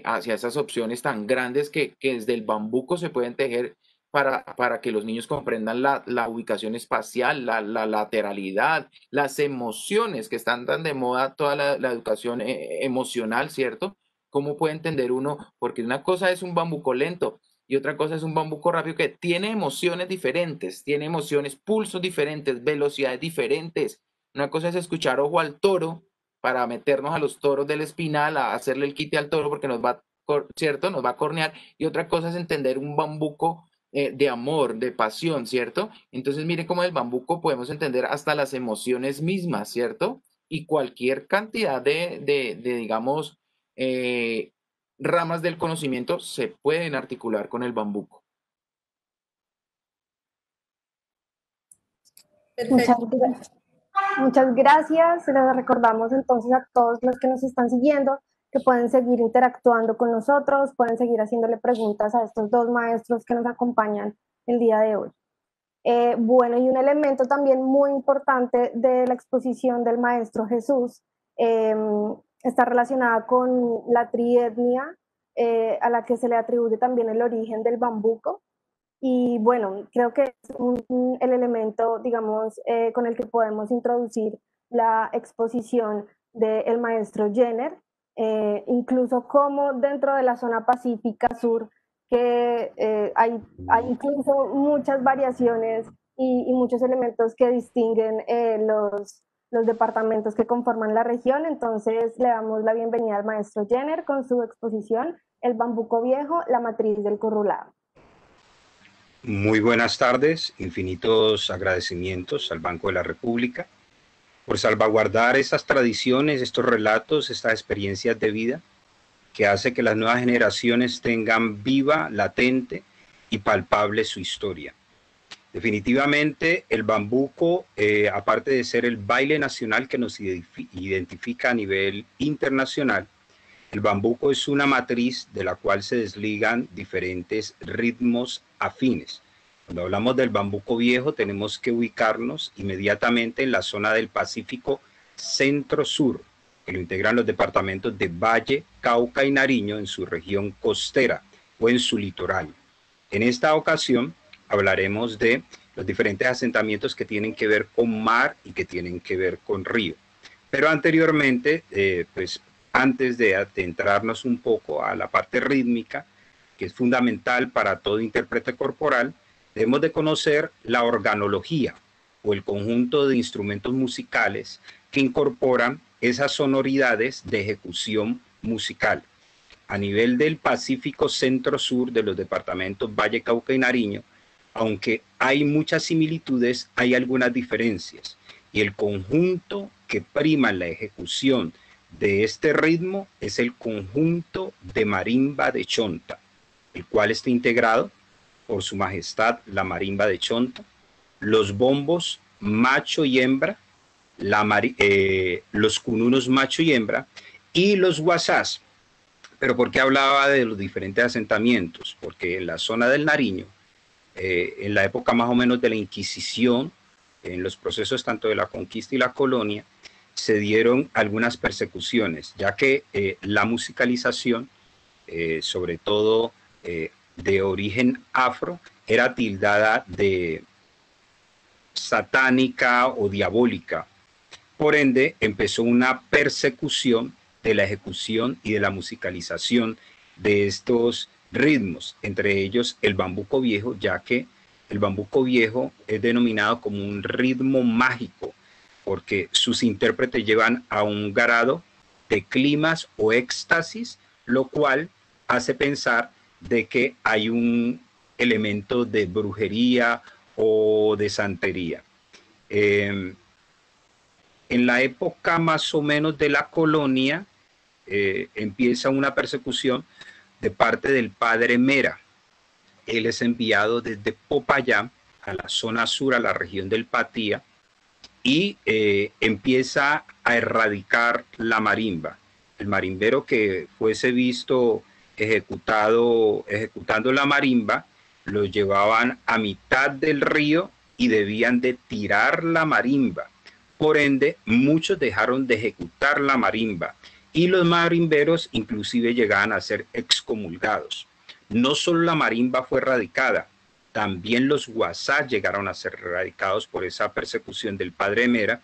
hacia esas opciones tan grandes que desde el bambuco se pueden tejer para que los niños comprendan la ubicación espacial, la lateralidad, las emociones que están tan de moda, toda la educación emocional, ¿cierto? ¿Cómo puede entender uno? Porque una cosa es un bambuco lento y otra cosa es un bambuco rápido que tiene emociones diferentes, tiene emociones, pulsos diferentes, velocidades diferentes. Una cosa es escuchar ojo al toro para meternos a los toros del espinal, a hacerle el quite al toro porque nos va, ¿cierto? Nos va a cornear. Y otra cosa es entender un bambuco de amor, de pasión, ¿cierto? Entonces, miren cómo el bambuco podemos entender hasta las emociones mismas, ¿cierto? Y cualquier cantidad digamos, ramas del conocimiento se pueden articular con el bambuco. Perfecto. Muchas gracias. Les recordamos entonces a todos los que nos están siguiendo que pueden seguir interactuando con nosotros, pueden seguir haciéndole preguntas a estos dos maestros que nos acompañan el día de hoy. Bueno, y un elemento también muy importante de la exposición del maestro Jesús está relacionada con la trietnia a la que se le atribuye también el origen del bambuco. Y bueno, creo que es el elemento, digamos, con el que podemos introducir la exposición del maestro Jenner, incluso como dentro de la zona pacífica sur, que hay incluso muchas variaciones y muchos elementos que distinguen los departamentos que conforman la región. Entonces le damos la bienvenida al maestro Jenner con su exposición El bambuco viejo, la matriz del currulado. Muy buenas tardes, infinitos agradecimientos al Banco de la República por salvaguardar estas tradiciones, estos relatos, estas experiencias de vida que hace que las nuevas generaciones tengan viva, latente y palpable su historia. Definitivamente el bambuco, aparte de ser el baile nacional que nos identifica a nivel internacional, el bambuco es una matriz de la cual se desligan diferentes ritmos afines. Cuando hablamos del bambuco viejo, tenemos que ubicarnos inmediatamente en la zona del Pacífico Centro-Sur, que lo integran los departamentos de Valle, Cauca y Nariño en su región costera o en su litoral. En esta ocasión hablaremos de los diferentes asentamientos que tienen que ver con mar y que tienen que ver con río. Pero anteriormente, pues antes de adentrarnos un poco a la parte rítmica, que es fundamental para todo intérprete corporal, debemos de conocer la organología o el conjunto de instrumentos musicales que incorporan esas sonoridades de ejecución musical. A nivel del Pacífico Centro-Sur de los departamentos Valle, Cauca y Nariño, aunque hay muchas similitudes, hay algunas diferencias. Y el conjunto que prima en la ejecución de este ritmo es el conjunto de marimba de Chonta, el cual está integrado por Su Majestad la marimba de Chonta, los bombos macho y hembra, los cununos macho y hembra y los guasás. Pero ¿por qué hablaba de los diferentes asentamientos? Porque en la zona del Nariño, en la época más o menos de la Inquisición, en los procesos tanto de la conquista y la colonia, se dieron algunas persecuciones, ya que la musicalización, sobre todo de origen afro, era tildada de satánica o diabólica. Por ende, empezó una persecución de la ejecución y de la musicalización de estos ritmos, entre ellos el bambuco viejo, ya que el bambuco viejo es denominado como un ritmo mágico, porque sus intérpretes llevan a un grado de climas o éxtasis, lo cual hace pensar de que hay un elemento de brujería o de santería. En la época más o menos de la colonia, empieza una persecución de parte del padre Mera. Él es enviado desde Popayán a la zona sur, a la región del Patía, y empieza a erradicar la marimba. El marimbero que fuese visto ejecutando la marimba, lo llevaban a mitad del río y debían de tirar la marimba. Por ende, muchos dejaron de ejecutar la marimba y los marimberos inclusive llegaban a ser excomulgados. No solo la marimba fue erradicada, también los guasás llegaron a ser erradicados por esa persecución del padre Mera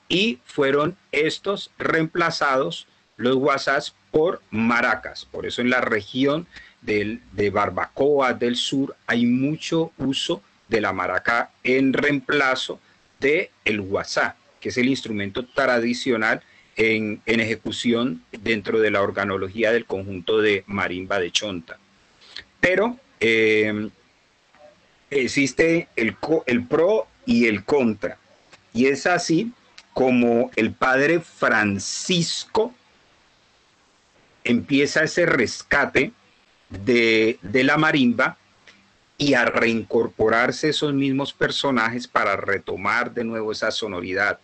y fueron estos reemplazados, los guasás, por maracas. Por eso en la región de Barbacoa del sur hay mucho uso de la maraca en reemplazo del guasá, que es el instrumento tradicional en ejecución dentro de la organología del conjunto de marimba de Chonta. Pero existe el pro y el contra, y es así como el padre Francisco empieza ese rescate de la marimba y a reincorporarse esos mismos personajes para retomar de nuevo esa sonoridad.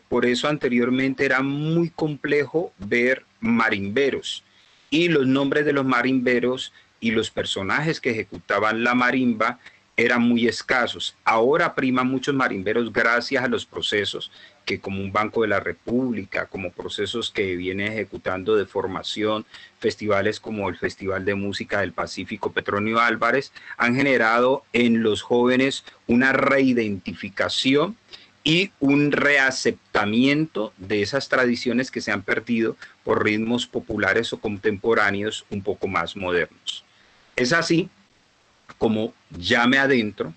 Por eso anteriormente era muy complejo ver marimberos, y los nombres de los marimberos y los personajes que ejecutaban la marimba eran muy escasos. Ahora priman muchos marimberos gracias a los procesos que, como un Banco de la República, como procesos que viene ejecutando de formación, festivales como el Festival de Música del Pacífico Petronio Álvarez, han generado en los jóvenes una reidentificación y un reaceptamiento de esas tradiciones que se han perdido por ritmos populares o contemporáneos un poco más modernos. Es así como ya me adentro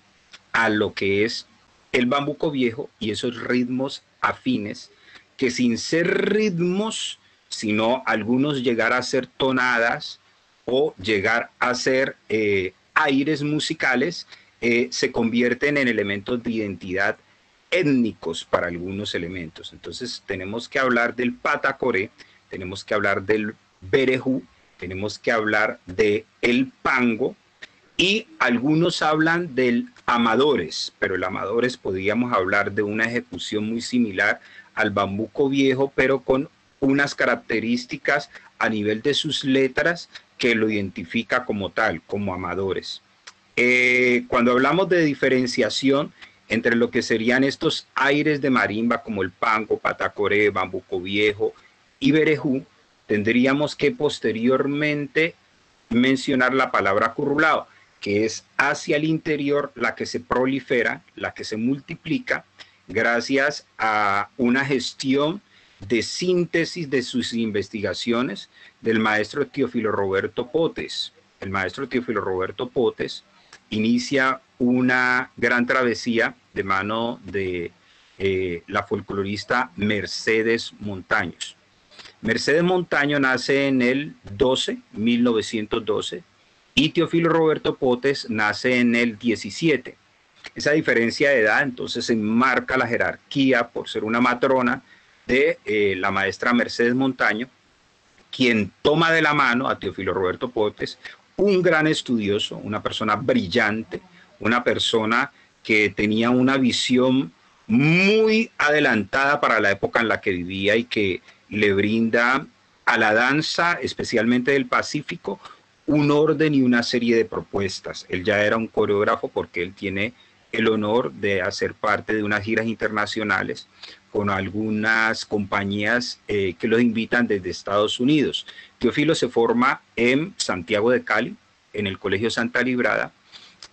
a lo que es el bambuco viejo y esos ritmos afines que, sin ser ritmos, sino algunos llegar a ser tonadas o llegar a ser aires musicales, se convierten en elementos de identidad étnicos para algunos elementos. Entonces tenemos que hablar del patacoré, tenemos que hablar del berejú, tenemos que hablar del pango, y algunos hablan del amadores, pero el amadores podríamos hablar de una ejecución muy similar al bambuco viejo, pero con unas características a nivel de sus letras que lo identifica como tal, como amadores. Cuando hablamos de diferenciación entre lo que serían estos aires de marimba como el pango, patacoré, bambuco viejo y berejú, tendríamos que posteriormente mencionar la palabra currulao, que es hacia el interior la que se prolifera, la que se multiplica, gracias a una gestión de síntesis de sus investigaciones del maestro Teófilo Roberto Potes. El maestro Teófilo Roberto Potes inicia una gran travesía de mano de la folclorista Mercedes Montaños. Mercedes Montaño nace en el 1912, y Teófilo Roberto Potes nace en el 17. Esa diferencia de edad entonces enmarca la jerarquía por ser una matrona de la maestra Mercedes Montaño, quien toma de la mano a Teófilo Roberto Potes, un gran estudioso, una persona brillante, una persona que tenía una visión muy adelantada para la época en la que vivía y que le brinda a la danza, especialmente del Pacífico, un orden y una serie de propuestas. Él ya era un coreógrafo porque él tiene el honor de hacer parte de unas giras internacionales con algunas compañías que los invitan desde Estados Unidos. Teófilo se forma en Santiago de Cali, en el Colegio Santa Librada.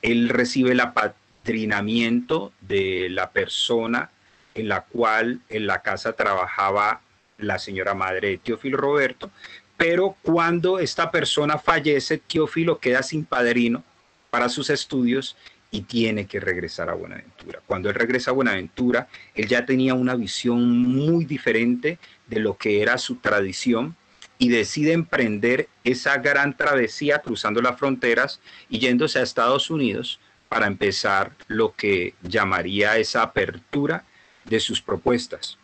Él recibe el apadrinamiento de la persona en la cual en la casa trabajaba la señora madre de Teófilo Roberto, pero cuando esta persona fallece, Teófilo queda sin padrino para sus estudios y tiene que regresar a Buenaventura. Cuando él regresa a Buenaventura, él ya tenía una visión muy diferente de lo que era su tradición y decide emprender esa gran travesía cruzando las fronteras y yéndose a Estados Unidos para empezar lo que llamaría esa apertura de sus propuestas.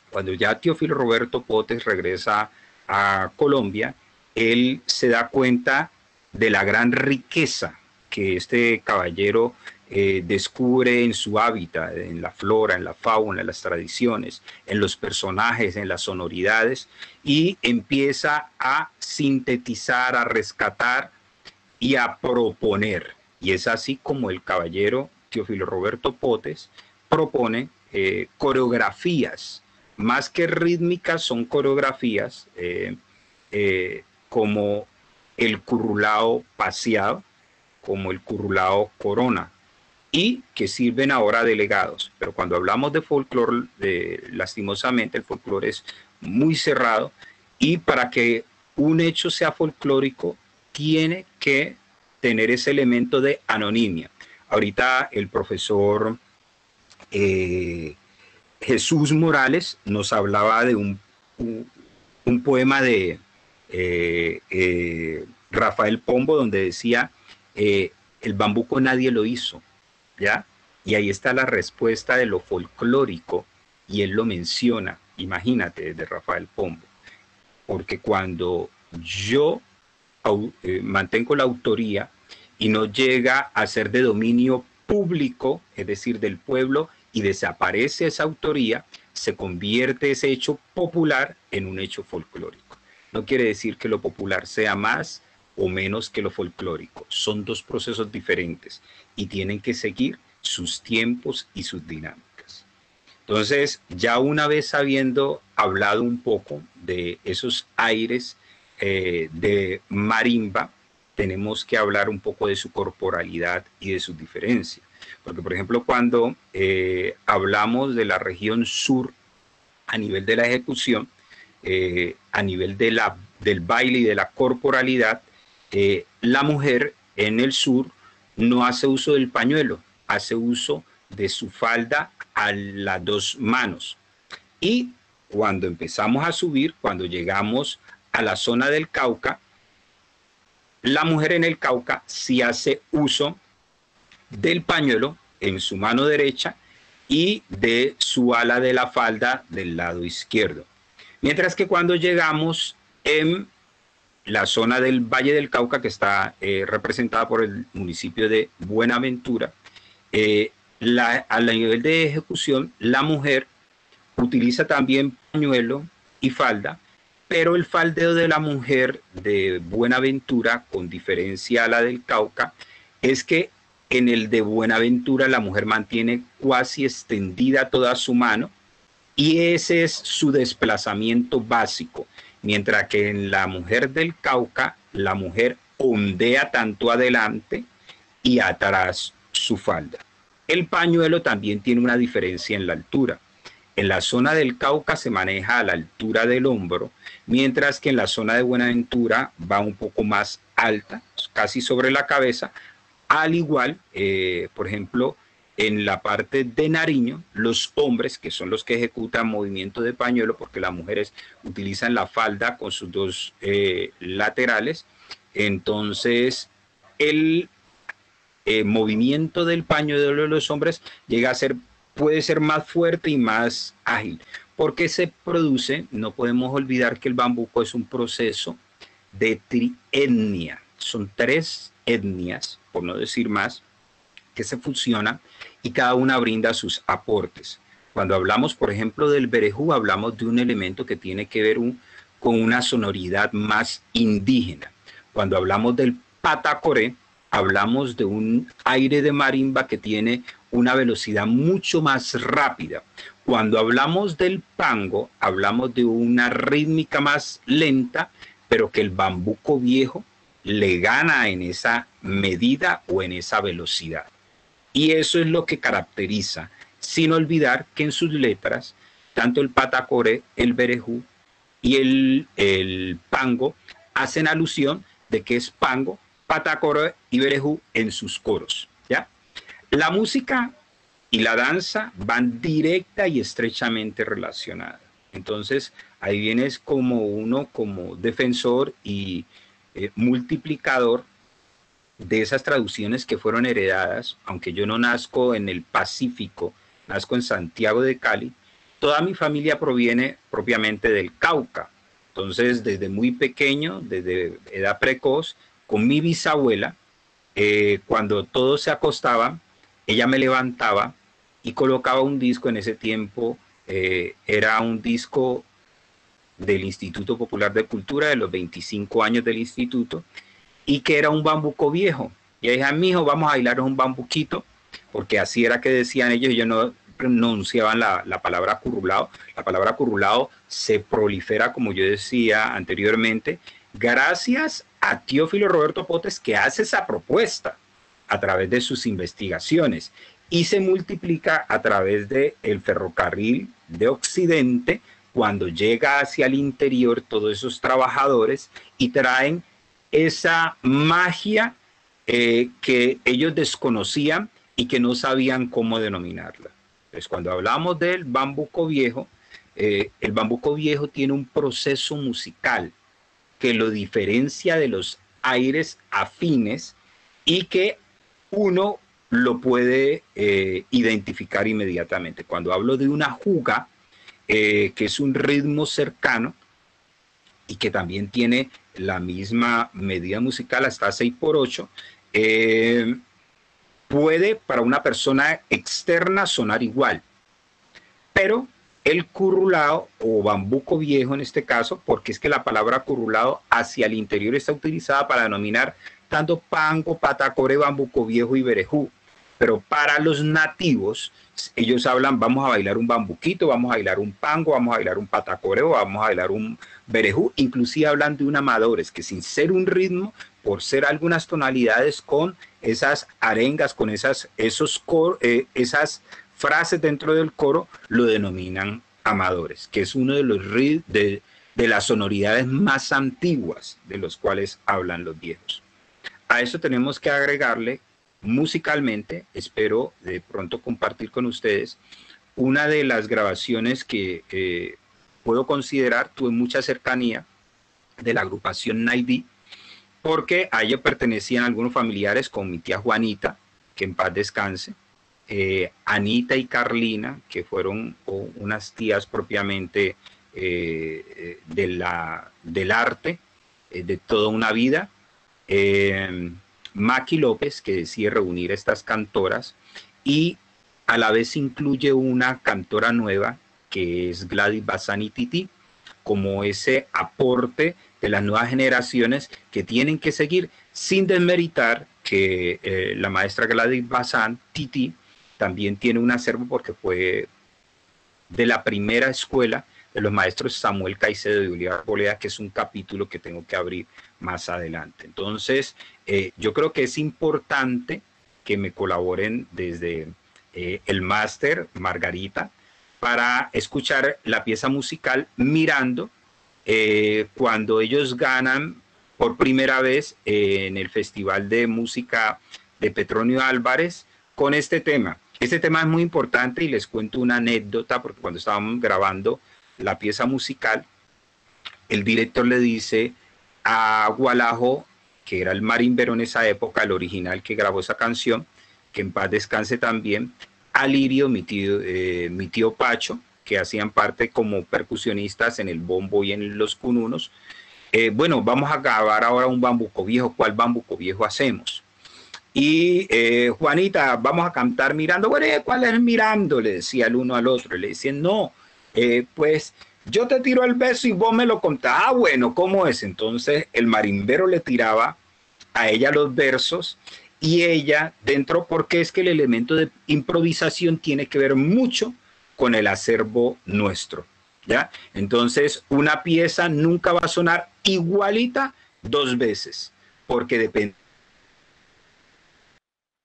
Cuando ya Teófilo Roberto Potes regresa a Colombia, él se da cuenta de la gran riqueza que este caballero descubre en su hábitat, en la flora, en la fauna, en las tradiciones, en los personajes, en las sonoridades, y empieza a sintetizar, a rescatar y a proponer. Y es así como el caballero Teófilo Roberto Potes propone coreografías, más que rítmicas, son coreografías como el currulao paseado, como el currulao corona, y que sirven ahora de legados. Pero cuando hablamos de folclore, lastimosamente el folclore es muy cerrado, y para que un hecho sea folclórico tiene que tener ese elemento de anonimia. Ahorita el profesor Jesús Morales nos hablaba de un poema de Rafael Pombo donde decía el bambuco nadie lo hizo, ¿ya? Y ahí está la respuesta de lo folclórico y él lo menciona, imagínate, de Rafael Pombo, porque cuando yo mantengo la autoría y no llega a ser de dominio público, es decir, del pueblo, y desaparece esa autoría, se convierte ese hecho popular en un hecho folclórico. No quiere decir que lo popular sea más o menos que lo folclórico. Son dos procesos diferentes y tienen que seguir sus tiempos y sus dinámicas. Entonces, ya una vez habiendo hablado un poco de esos aires de marimba, tenemos que hablar un poco de su corporalidad y de sus diferencias. Porque, por ejemplo, cuando hablamos de la región sur a nivel de la ejecución, a nivel del baile y de la corporalidad, la mujer en el sur no hace uso del pañuelo, hace uso de su falda a las dos manos. Y cuando empezamos a subir, cuando llegamos a la zona del Cauca, la mujer en el Cauca sí hace uso del pañuelo en su mano derecha y de su ala de la falda del lado izquierdo. Mientras que cuando llegamos en la zona del Valle del Cauca, que está representada por el municipio de Buenaventura, a nivel de ejecución, la mujer utiliza también pañuelo y falda, pero el faldeo de la mujer de Buenaventura, con diferencia a la del Cauca, es que en el de Buenaventura la mujer mantiene cuasi extendida toda su mano y ese es su desplazamiento básico, mientras que en la mujer del Cauca la mujer ondea tanto adelante y atrás su falda. El pañuelo también tiene una diferencia en la altura. En la zona del Cauca se maneja a la altura del hombro, mientras que en la zona de Buenaventura va un poco más alta, casi sobre la cabeza, al igual, por ejemplo, en la parte de Nariño, los hombres, que son los que ejecutan movimiento de pañuelo, porque las mujeres utilizan la falda con sus dos laterales, entonces el movimiento del pañuelo de los hombres puede ser más fuerte y más ágil. Porque se produce, no podemos olvidar que el bambuco es un proceso de trietnia. Son 3 etnias, por no decir más, que se fusionan y cada una brinda sus aportes. Cuando hablamos, por ejemplo, del berejú, hablamos de un elemento que tiene que ver con una sonoridad más indígena. Cuando hablamos del patacoré, hablamos de un aire de marimba que tiene una velocidad mucho más rápida. Cuando hablamos del pango, hablamos de una rítmica más lenta, pero que el bambuco viejo le gana en esa medida o en esa velocidad. Y eso es lo que caracteriza, sin olvidar que en sus letras, tanto el patacoré, el berejú y el pango hacen alusión de que es pango, patacoré y berejú en sus coros, ¿ya? La música y la danza van directa y estrechamente relacionadas. Entonces, ahí vienes como uno, como defensor y multiplicador de esas traducciones que fueron heredadas, aunque yo no nazco en el Pacífico, nazco en Santiago de Cali, toda mi familia proviene propiamente del Cauca. Entonces, desde muy pequeño, desde edad precoz, con mi bisabuela, cuando todos se acostaban, ella me levantaba y colocaba un disco. En ese tiempo era un disco del Instituto Popular de Cultura, de los 25 años del instituto, y que era un bambuco viejo. Y ella dijo, mijo, vamos a bailar un bambuquito, porque así era que decían ellos. Ellos no pronunciaban la palabra currulao. La palabra currulao se prolifera, como yo decía anteriormente, gracias a Teófilo Roberto Potes, que hace esa propuesta a través de sus investigaciones y se multiplica a través del ferrocarril de Occidente, cuando llega hacia el interior todos esos trabajadores y traen esa magia que ellos desconocían y que no sabían cómo denominarla. Entonces, cuando hablamos del bambuco viejo, el bambuco viejo tiene un proceso musical que lo diferencia de los aires afines y que uno lo puede identificar inmediatamente. Cuando hablo de una juga, que es un ritmo cercano y que también tiene la misma medida musical, hasta 6/8, puede para una persona externa sonar igual, pero el currulao o bambuco viejo en este caso, porque es que la palabra currulao hacia el interior está utilizada para denominar tanto pango, patacoré, bambuco viejo y berejú. Pero para los nativos, ellos hablan, vamos a bailar un bambuquito, vamos a bailar un pango, vamos a bailar un patacoreo, vamos a bailar un berejú. Inclusive hablan de un amadores, que sin ser un ritmo, por ser algunas tonalidades con esas arengas, con esas frases dentro del coro, lo denominan amadores, que es uno de los de las sonoridades más antiguas de los cuales hablan los viejos. A eso tenemos que agregarle musicalmente, espero de pronto compartir con ustedes, una de las grabaciones que puedo considerar, tuve mucha cercanía, de la agrupación Naidí, porque a ella pertenecían algunos familiares con mi tía Juanita, que en paz descanse, Anita y Carlina, que fueron unas tías propiamente del arte, de toda una vida, Maki López, que decide reunir estas cantoras y a la vez incluye una cantora nueva que es Gladys Bazán y Tití, como ese aporte de las nuevas generaciones que tienen que seguir, sin desmeritar que la maestra Gladys Bazán, Tití, también tiene un acervo porque fue de la primera escuela de los maestros Samuel Caicedo y Bolívar Bolea, que es un capítulo que tengo que abrir más adelante. Entonces, yo creo que es importante que me colaboren desde el máster Margarita, para escuchar la pieza musical Mirando, cuando ellos ganan por primera vez en el Festival de Música de Petronio Álvarez con este tema. Este tema es muy importante y les cuento una anécdota, porque cuando estábamos grabando la pieza musical, el director le dice a Gualajo, que era el marimbero en esa época, el original que grabó esa canción, que en paz descanse también, a Lirio, mi tío Pacho, que hacían parte como percusionistas en el bombo y en los cununos. Bueno, vamos a grabar ahora un bambuco viejo. ¿Cuál bambuco viejo hacemos? Y Juanita, vamos a cantar Mirando. Bueno, ¿cuál es Mirando? Le decía el uno al otro. Le decían, no, pues yo te tiro el beso y vos me lo contás. Ah, bueno, ¿cómo es? Entonces el marimbero le tiraba a ella los versos y ella dentro, porque es que el elemento de improvisación tiene que ver mucho con el acervo nuestro, ¿ya? Entonces una pieza nunca va a sonar igualita dos veces, porque depende.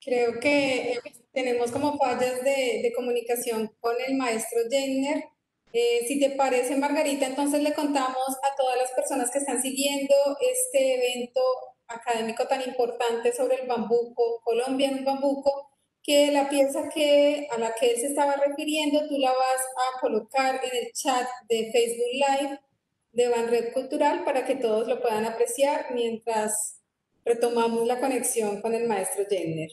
Creo que tenemos como fallas de comunicación con el maestro Jenner. Si te parece, Margarita, entonces le contamos a todas las personas que están siguiendo este evento académico tan importante sobre el bambuco, Colombia en un bambuco, que la pieza a la que él se estaba refiriendo, tú la vas a colocar en el chat de Facebook Live de Banred Cultural para que todos lo puedan apreciar mientras retomamos la conexión con el maestro Jenner.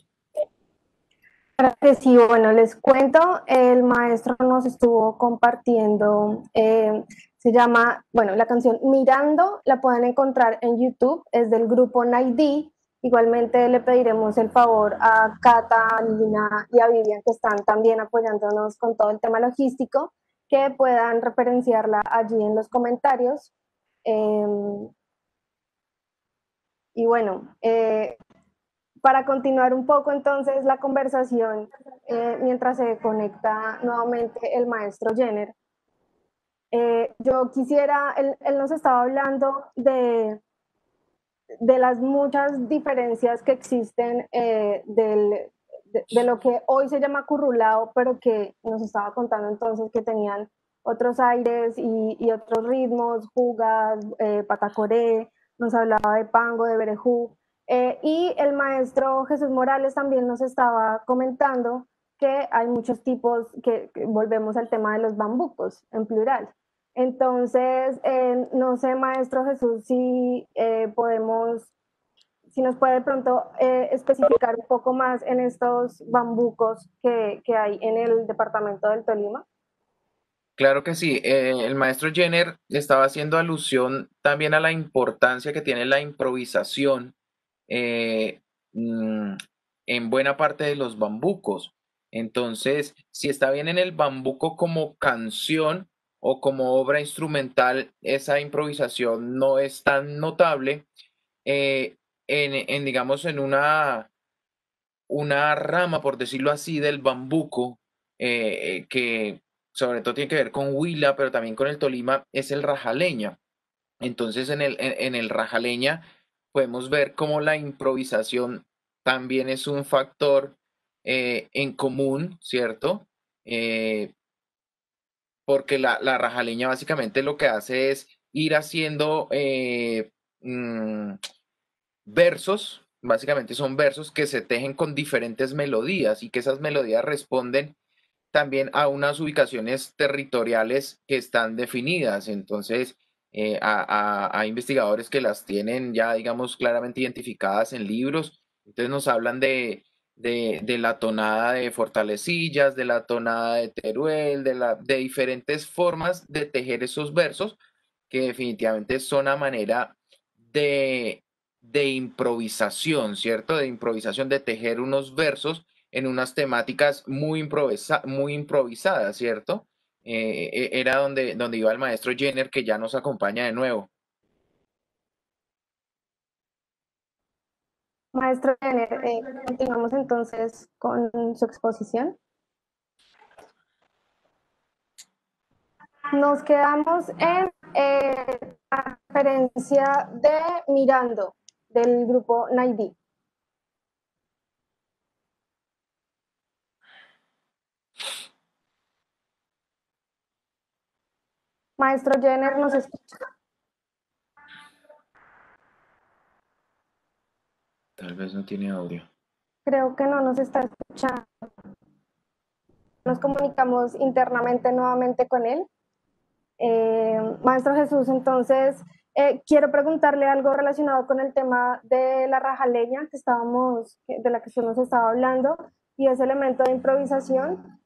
Claro que sí, bueno, les cuento, el maestro nos estuvo compartiendo, se llama, bueno, la canción Mirando, la pueden encontrar en YouTube, es del grupo Naidí. Igualmente le pediremos el favor a Cata, a Lina y a Vivian, que están también apoyándonos con todo el tema logístico, que puedan referenciarla allí en los comentarios. Y bueno, para continuar un poco entonces la conversación, mientras se conecta nuevamente el maestro Jenner, yo quisiera, él nos estaba hablando de las muchas diferencias que existen de lo que hoy se llama currulao, pero que nos estaba contando entonces que tenían otros aires y otros ritmos, jugas, patacoré, nos hablaba de pango, de berejú. Y el maestro Jesús Morales también nos estaba comentando que hay muchos tipos, que volvemos al tema de los bambucos en plural. Entonces, no sé, maestro Jesús, si si nos puede de pronto especificar un poco más en estos bambucos que hay en el departamento del Tolima. Claro que sí. El maestro Jenner estaba haciendo alusión también a la importancia que tiene la improvisación eh, mm, en buena parte de los bambucos. Entonces, si está bien en el bambuco como canción o como obra instrumental, esa improvisación no es tan notable. Digamos, en una rama, por decirlo así, del bambuco, que sobre todo tiene que ver con Huila, pero también con el Tolima, es el rajaleña. Entonces, en el rajaleña podemos ver cómo la improvisación también es un factor en común, ¿cierto? Porque la rajaleña básicamente lo que hace es ir haciendo mm, versos, básicamente son versos que se tejen con diferentes melodías y que esas melodías responden también a unas ubicaciones territoriales que están definidas. Entonces, hay investigadores que las tienen ya, digamos, claramente identificadas en libros. Entonces nos hablan de la tonada de Fortalecillas, de la tonada de Teruel, de diferentes formas de tejer esos versos que definitivamente son a manera de, de improvisación, ¿cierto? De improvisación, de tejer unos versos en unas temáticas muy improvisadas, ¿cierto? Era donde iba el maestro Jenner, que ya nos acompaña de nuevo. Maestro Jenner, continuamos entonces con su exposición. Nos quedamos en la referencia de Mirando, del grupo Naidí. Maestro Jenner, ¿nos escucha? Tal vez no tiene audio. Creo que no nos está escuchando. Nos comunicamos internamente nuevamente con él. Maestro Jesús, entonces quiero preguntarle algo relacionado con el tema de la rajaleña de la que usted nos estaba hablando, y ese elemento de improvisación.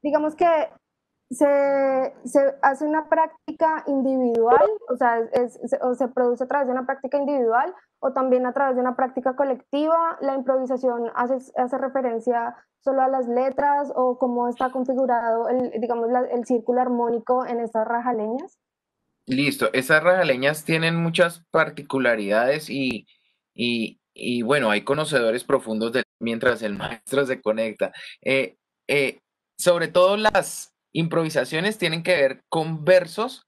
Digamos que se hace una práctica individual, o sea, o se produce a través de una práctica individual o también a través de una práctica colectiva. La improvisación hace referencia solo a las letras, o cómo está configurado el círculo armónico en estas rajaleñas. Listo, esas rajaleñas tienen muchas particularidades y bueno, hay conocedores profundos mientras el maestro se conecta. Sobre todo las improvisaciones tienen que ver con versos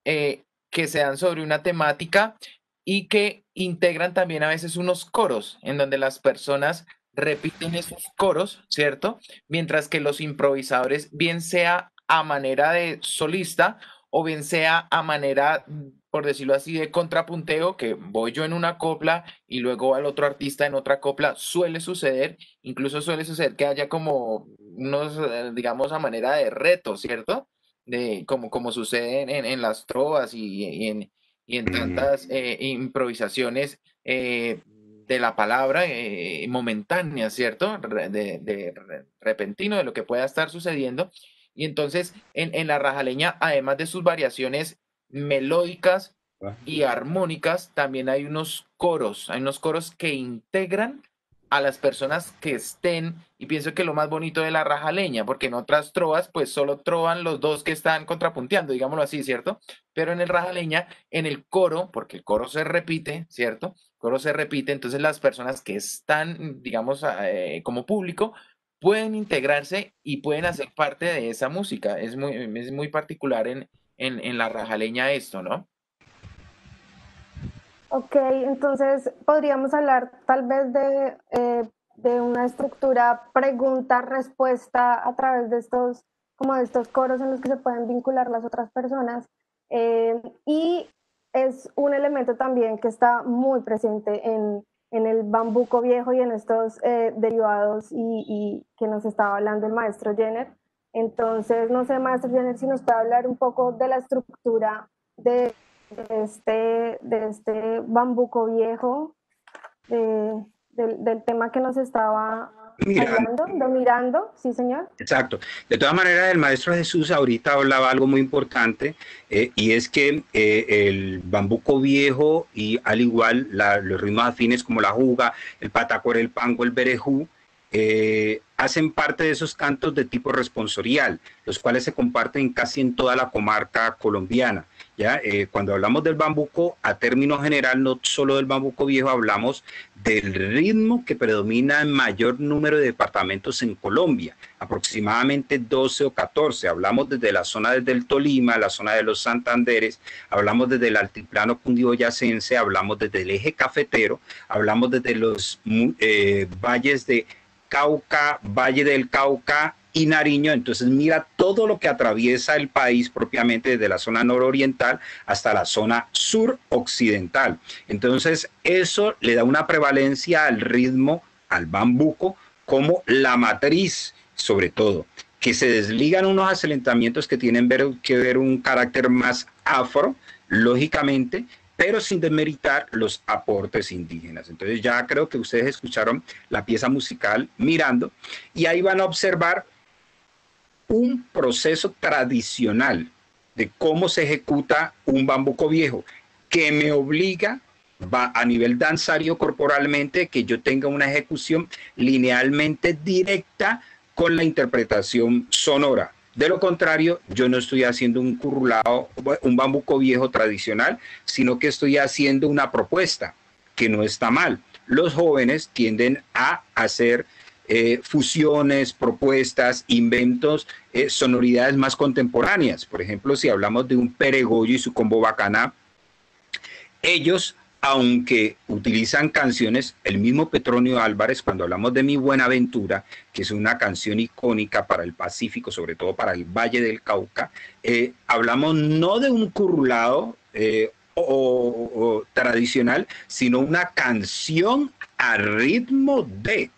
que se dan sobre una temática y que integran también a veces unos coros en donde las personas repiten esos coros, ¿cierto? Mientras que los improvisadores, bien sea a manera de solista o bien sea a manera, por decirlo así, de contrapunteo, que voy yo en una copla y luego al otro artista en otra copla, incluso suele suceder que haya como unos, digamos, a manera de reto, ¿cierto? Como sucede en las trovas y en tantas improvisaciones de la palabra momentánea, ¿cierto? Repentino de lo que pueda estar sucediendo. Y entonces en la rajaleña, además de sus variaciones melódicas y armónicas, también hay unos coros que integran a las personas que estén, y pienso que lo más bonito de la rajaleña, porque en otras trovas pues solo trovan los dos que están contrapunteando, digámoslo así, ¿cierto? Pero en el rajaleña, en el coro, porque el coro se repite, ¿cierto? El coro se repite, entonces las personas que están, digamos, como público, pueden integrarse y pueden hacer parte de esa música. Es muy particular en la rajaleña esto, ¿no? Ok, entonces podríamos hablar tal vez de una estructura pregunta-respuesta a través de estos coros en los que se pueden vincular las otras personas. Y es un elemento también que está muy presente en el bambuco viejo y en estos derivados y que nos estaba hablando el maestro Jenner. Entonces, no sé, maestro Jenner, si nos puede hablar un poco de la estructura de este bambuco viejo, del tema que nos estaba hablando, Mirando, sí señor. Exacto. De todas maneras, el maestro Jesús ahorita hablaba algo muy importante, y es que el bambuco viejo y al igual los ritmos afines como la juga, el patacore, el pango, el berejú, hacen parte de esos cantos de tipo responsorial, los cuales se comparten casi en toda la comarca colombiana. ¿Ya? Cuando hablamos del bambuco, a término general, no solo del bambuco viejo, hablamos del ritmo que predomina en mayor número de departamentos en Colombia, aproximadamente 12 o 14. Hablamos desde la zona del Tolima, la zona de los Santanderes, hablamos desde el altiplano cundiboyacense, hablamos desde el eje cafetero, hablamos desde los valles de Cauca, Valle del Cauca y Nariño. Entonces mira todo lo que atraviesa el país propiamente desde la zona nororiental hasta la zona suroccidental. Entonces eso le da una prevalencia al ritmo, al bambuco, como la matriz, sobre todo, que se desligan unos acelentamientos que tienen que ver un carácter más afro, lógicamente, pero sin demeritar los aportes indígenas. Entonces ya creo que ustedes escucharon la pieza musical Mirando, y ahí van a observar un proceso tradicional de cómo se ejecuta un bambuco viejo, que me obliga a nivel danzario corporalmente que yo tenga una ejecución linealmente directa con la interpretación sonora. De lo contrario, yo no estoy haciendo un currulao, un bambuco viejo tradicional, sino que estoy haciendo una propuesta, que no está mal. Los jóvenes tienden a hacer fusiones, propuestas, inventos, sonoridades más contemporáneas. Por ejemplo, si hablamos de un peregollo y su combo bacana, ellos aunque utilizan canciones, el mismo Petronio Álvarez, cuando hablamos de Mi Buenaventura, que es una canción icónica para el Pacífico, sobre todo para el Valle del Cauca, hablamos no de un currulado o tradicional, sino una canción a ritmo de,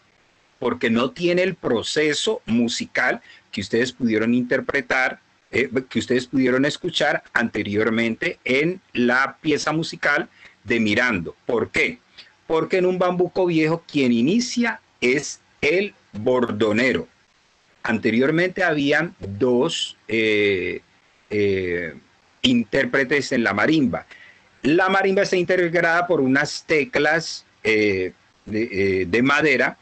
porque no tiene el proceso musical que ustedes pudieron interpretar, que ustedes pudieron escuchar anteriormente en la pieza musical de Mirando. ¿Por qué? Porque en un bambuco viejo quien inicia es el bordonero. Anteriormente habían dos intérpretes en la marimba. La marimba está integrada por unas teclas de madera,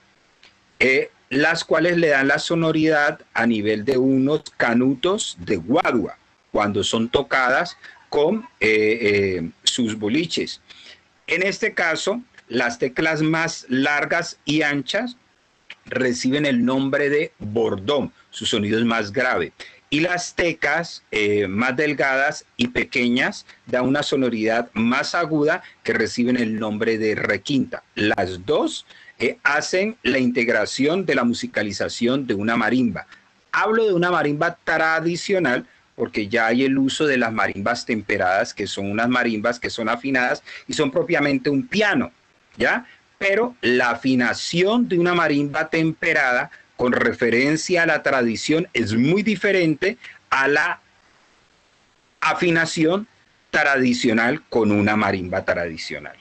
las cuales le dan la sonoridad a nivel de unos canutos de guadua, cuando son tocadas con sus boliches. En este caso, las teclas más largas y anchas reciben el nombre de bordón, su sonido es más grave. Y las teclas más delgadas y pequeñas dan una sonoridad más aguda que reciben el nombre de requinta. Las dos hacen la integración de la musicalización de una marimba. Hablo de una marimba tradicional porque ya hay el uso de las marimbas temperadas, que son unas marimbas que son afinadas y son propiamente un piano, ¿ya? Pero la afinación de una marimba temperada con referencia a la tradición es muy diferente a la afinación tradicional con una marimba tradicional,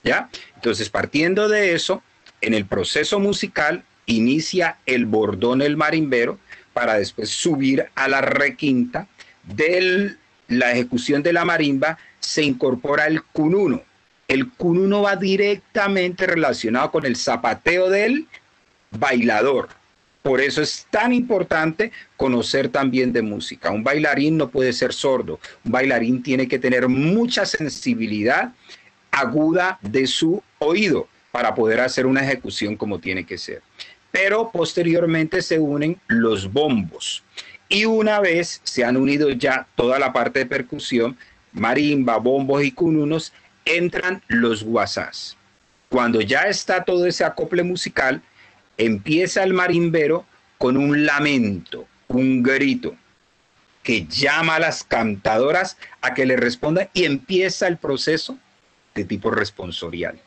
¿ya? Entonces, partiendo de eso, en el proceso musical inicia el bordón, el marimbero, para después subir a la requinta. De la ejecución de la marimba se incorpora el cununo. El cununo va directamente relacionado con el zapateo del bailador. Por eso es tan importante conocer también de música. Un bailarín no puede ser sordo. Un bailarín tiene que tener mucha sensibilidad aguda de su oído para poder hacer una ejecución como tiene que ser. Pero posteriormente se unen los bombos. Y una vez se han unido ya toda la parte de percusión, marimba, bombos y cununos, entran los guasás. Cuando ya está todo ese acople musical, empieza el marimbero con un lamento, un grito, que llama a las cantadoras a que le respondan y empieza el proceso de tipo responsorial.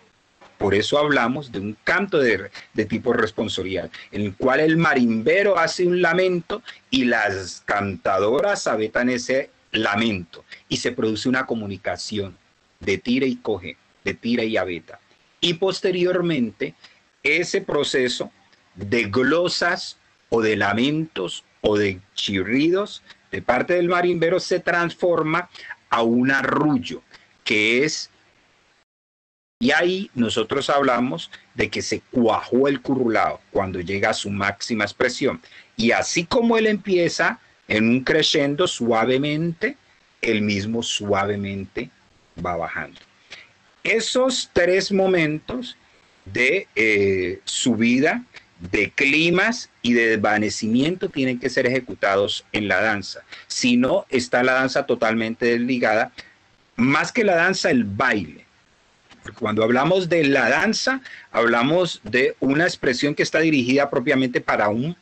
Por eso hablamos de un canto de tipo responsorial, en el cual el marimbero hace un lamento y las cantadoras abetan ese lamento y se produce una comunicación de tira y coge, de tira y abeta. Y posteriormente ese proceso de glosas o de lamentos o de chirridos de parte del marimbero se transforma a un arrullo, que es... Y ahí nosotros hablamos de que se cuajó el currulao cuando llega a su máxima expresión. Y así como él empieza en un crescendo suavemente, él mismo suavemente va bajando. Esos tres momentos de subida, de climas y de desvanecimiento tienen que ser ejecutados en la danza. Si no, está la danza totalmente desligada. Más que la danza, el baile. Porque cuando hablamos de la danza, hablamos de una expresión que está dirigida propiamente para un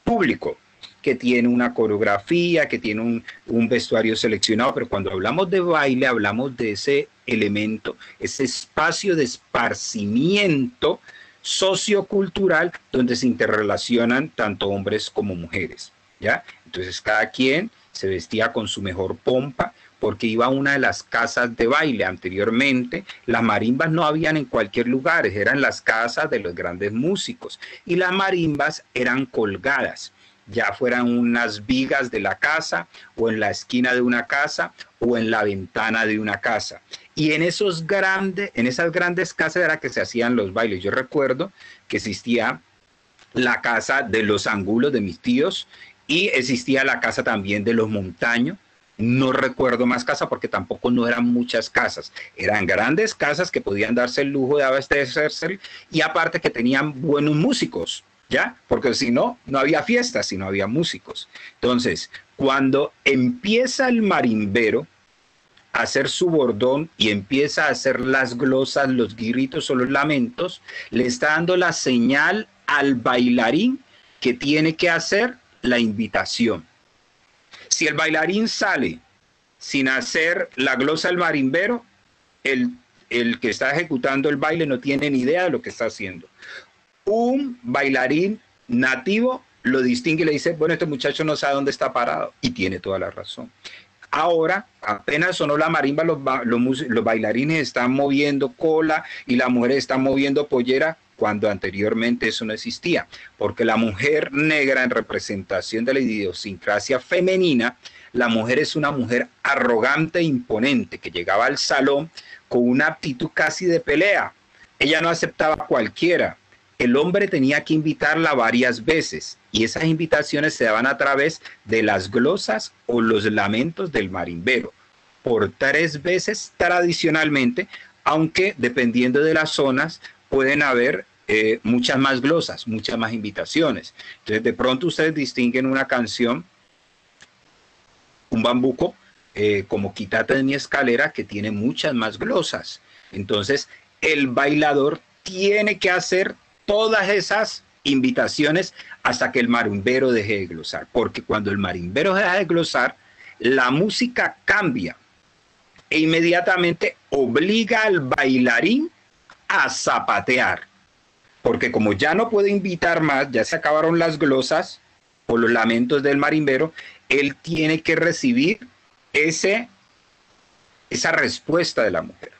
público, que tiene una coreografía, que tiene un vestuario seleccionado, pero cuando hablamos de baile, hablamos de ese elemento, ese espacio de esparcimiento sociocultural donde se interrelacionan tanto hombres como mujeres, ¿ya? Entonces cada quien se vestía con su mejor pompa, porque iba a una de las casas de baile. Anteriormente, las marimbas no habían en cualquier lugar, eran las casas de los grandes músicos, y las marimbas eran colgadas, ya fueran unas vigas de la casa, o en la esquina de una casa, o en la ventana de una casa. Y en esas grandes casas era que se hacían los bailes. Yo recuerdo que existía la casa de los Angulos, de mis tíos, y existía la casa también de los Montaños. No recuerdo más casas porque tampoco no eran muchas casas. Eran grandes casas que podían darse el lujo de abastecerse y aparte que tenían buenos músicos, ¿ya? Porque si no, no había fiestas, si no había músicos. Entonces, cuando empieza el marimbero, a hacer su bordón y empieza a hacer las glosas, los gritos o los lamentos, le está dando la señal al bailarín que tiene que hacer la invitación. Si el bailarín sale sin hacer la glosa del marimbero, el que está ejecutando el baile no tiene ni idea de lo que está haciendo. Un bailarín nativo lo distingue y le dice, bueno, este muchacho no sabe dónde está parado, y tiene toda la razón. Ahora, apenas sonó la marimba, los bailarines están moviendo cola y las mujeres están moviendo pollera, cuando anteriormente eso no existía, porque la mujer negra, en representación de la idiosincrasia femenina, la mujer es una mujer arrogante e imponente que llegaba al salón con una actitud casi de pelea. Ella no aceptaba a cualquiera. El hombre tenía que invitarla varias veces y esas invitaciones se daban a través de las glosas o los lamentos del marimbero, por 3 veces tradicionalmente, aunque dependiendo de las zonas pueden haber muchas más glosas, muchas más invitaciones. Entonces de pronto ustedes distinguen una canción, un bambuco, como Quítate de mi escalera, que tiene muchas más glosas. Entonces el bailador tiene que hacer todas esas invitaciones hasta que el marimbero deje de glosar, porque cuando el marimbero deja de glosar, la música cambia e inmediatamente obliga al bailarín a zapatear, porque como ya no puede invitar más, ya se acabaron las glosas o los lamentos del marimbero, él tiene que recibir esa respuesta de la mujer.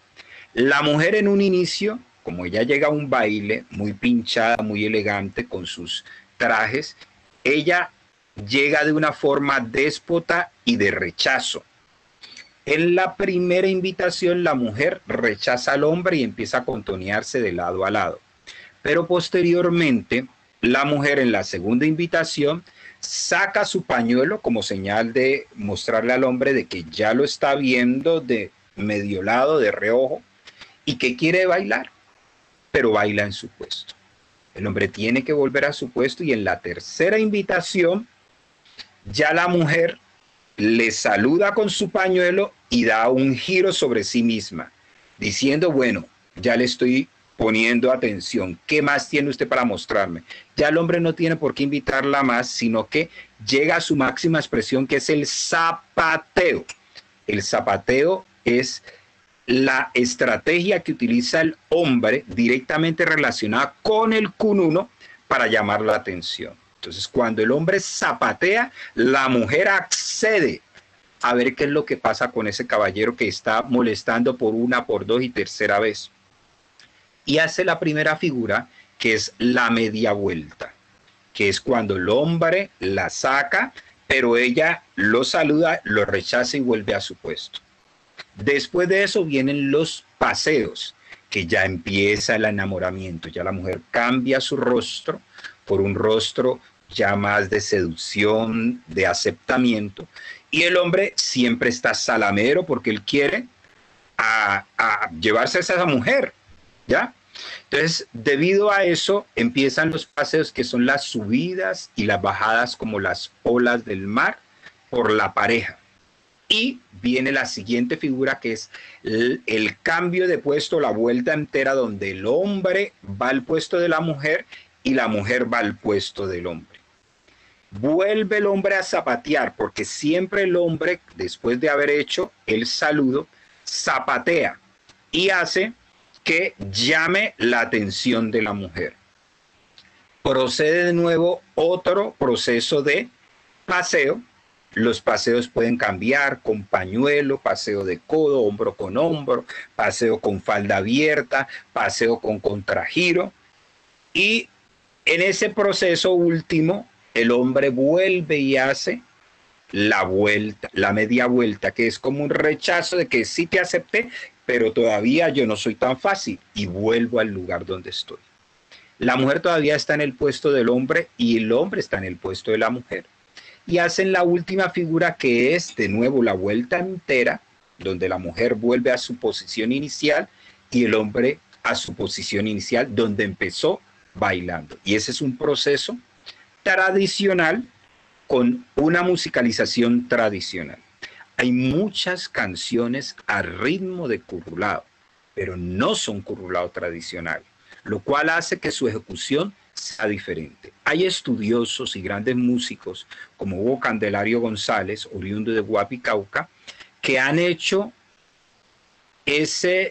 La mujer en un inicio, como ella llega a un baile muy pinchada, muy elegante con sus trajes, ella llega de una forma déspota y de rechazo. En la primera invitación la mujer rechaza al hombre y empieza a contonearse de lado a lado. Pero posteriormente la mujer en la segunda invitación saca su pañuelo como señal de mostrarle al hombre de que ya lo está viendo de medio lado, de reojo, y que quiere bailar, pero baila en su puesto. El hombre tiene que volver a su puesto y en la tercera invitación ya la mujer le saluda con su pañuelo y da un giro sobre sí misma, diciendo, bueno, ya le estoy poniendo atención, ¿qué más tiene usted para mostrarme? Ya el hombre no tiene por qué invitarla más, sino que llega a su máxima expresión, que es el zapateo. El zapateo es la estrategia que utiliza el hombre directamente relacionada con el cununo para llamar la atención. Entonces, cuando el hombre zapatea, la mujer accede a ver qué es lo que pasa con ese caballero que está molestando por una, por dos y tercera vez. Y hace la primera figura, que es la media vuelta, que es cuando el hombre la saca, pero ella lo saluda, lo rechaza y vuelve a su puesto. Después de eso vienen los paseos, que ya empieza el enamoramiento, ya la mujer cambia su rostro por un rostro ya más de seducción, de aceptamiento, y el hombre siempre está salamero porque él quiere a llevarse a esa mujer, ¿ya? Entonces, debido a eso, empiezan los paseos que son las subidas y las bajadas como las olas del mar por la pareja. Y viene la siguiente figura, que es el cambio de puesto, la vuelta entera, donde el hombre va al puesto de la mujer y la mujer va al puesto del hombre. Vuelve el hombre a zapatear, porque siempre el hombre, después de haber hecho el saludo, zapatea y hace que llame la atención de la mujer. Procede de nuevo otro proceso de paseo. Los paseos pueden cambiar con pañuelo, paseo de codo, hombro con hombro, paseo con falda abierta, paseo con contragiro. Y en ese proceso último, el hombre vuelve y hace la vuelta, la media vuelta, que es como un rechazo de que sí te acepté, pero todavía yo no soy tan fácil, y vuelvo al lugar donde estoy. La mujer todavía está en el puesto del hombre y el hombre está en el puesto de la mujer. Y hacen la última figura, que es de nuevo la vuelta entera, donde la mujer vuelve a su posición inicial y el hombre a su posición inicial, donde empezó bailando. Y ese es un proceso tradicional con una musicalización tradicional. hay muchas canciones a ritmo de currulao, pero no son currulao tradicional, lo cual hace que su ejecución sea diferente. Hay estudiosos y grandes músicos como Hugo Candelario González, oriundo de Guapi, Cauca, que han hecho esa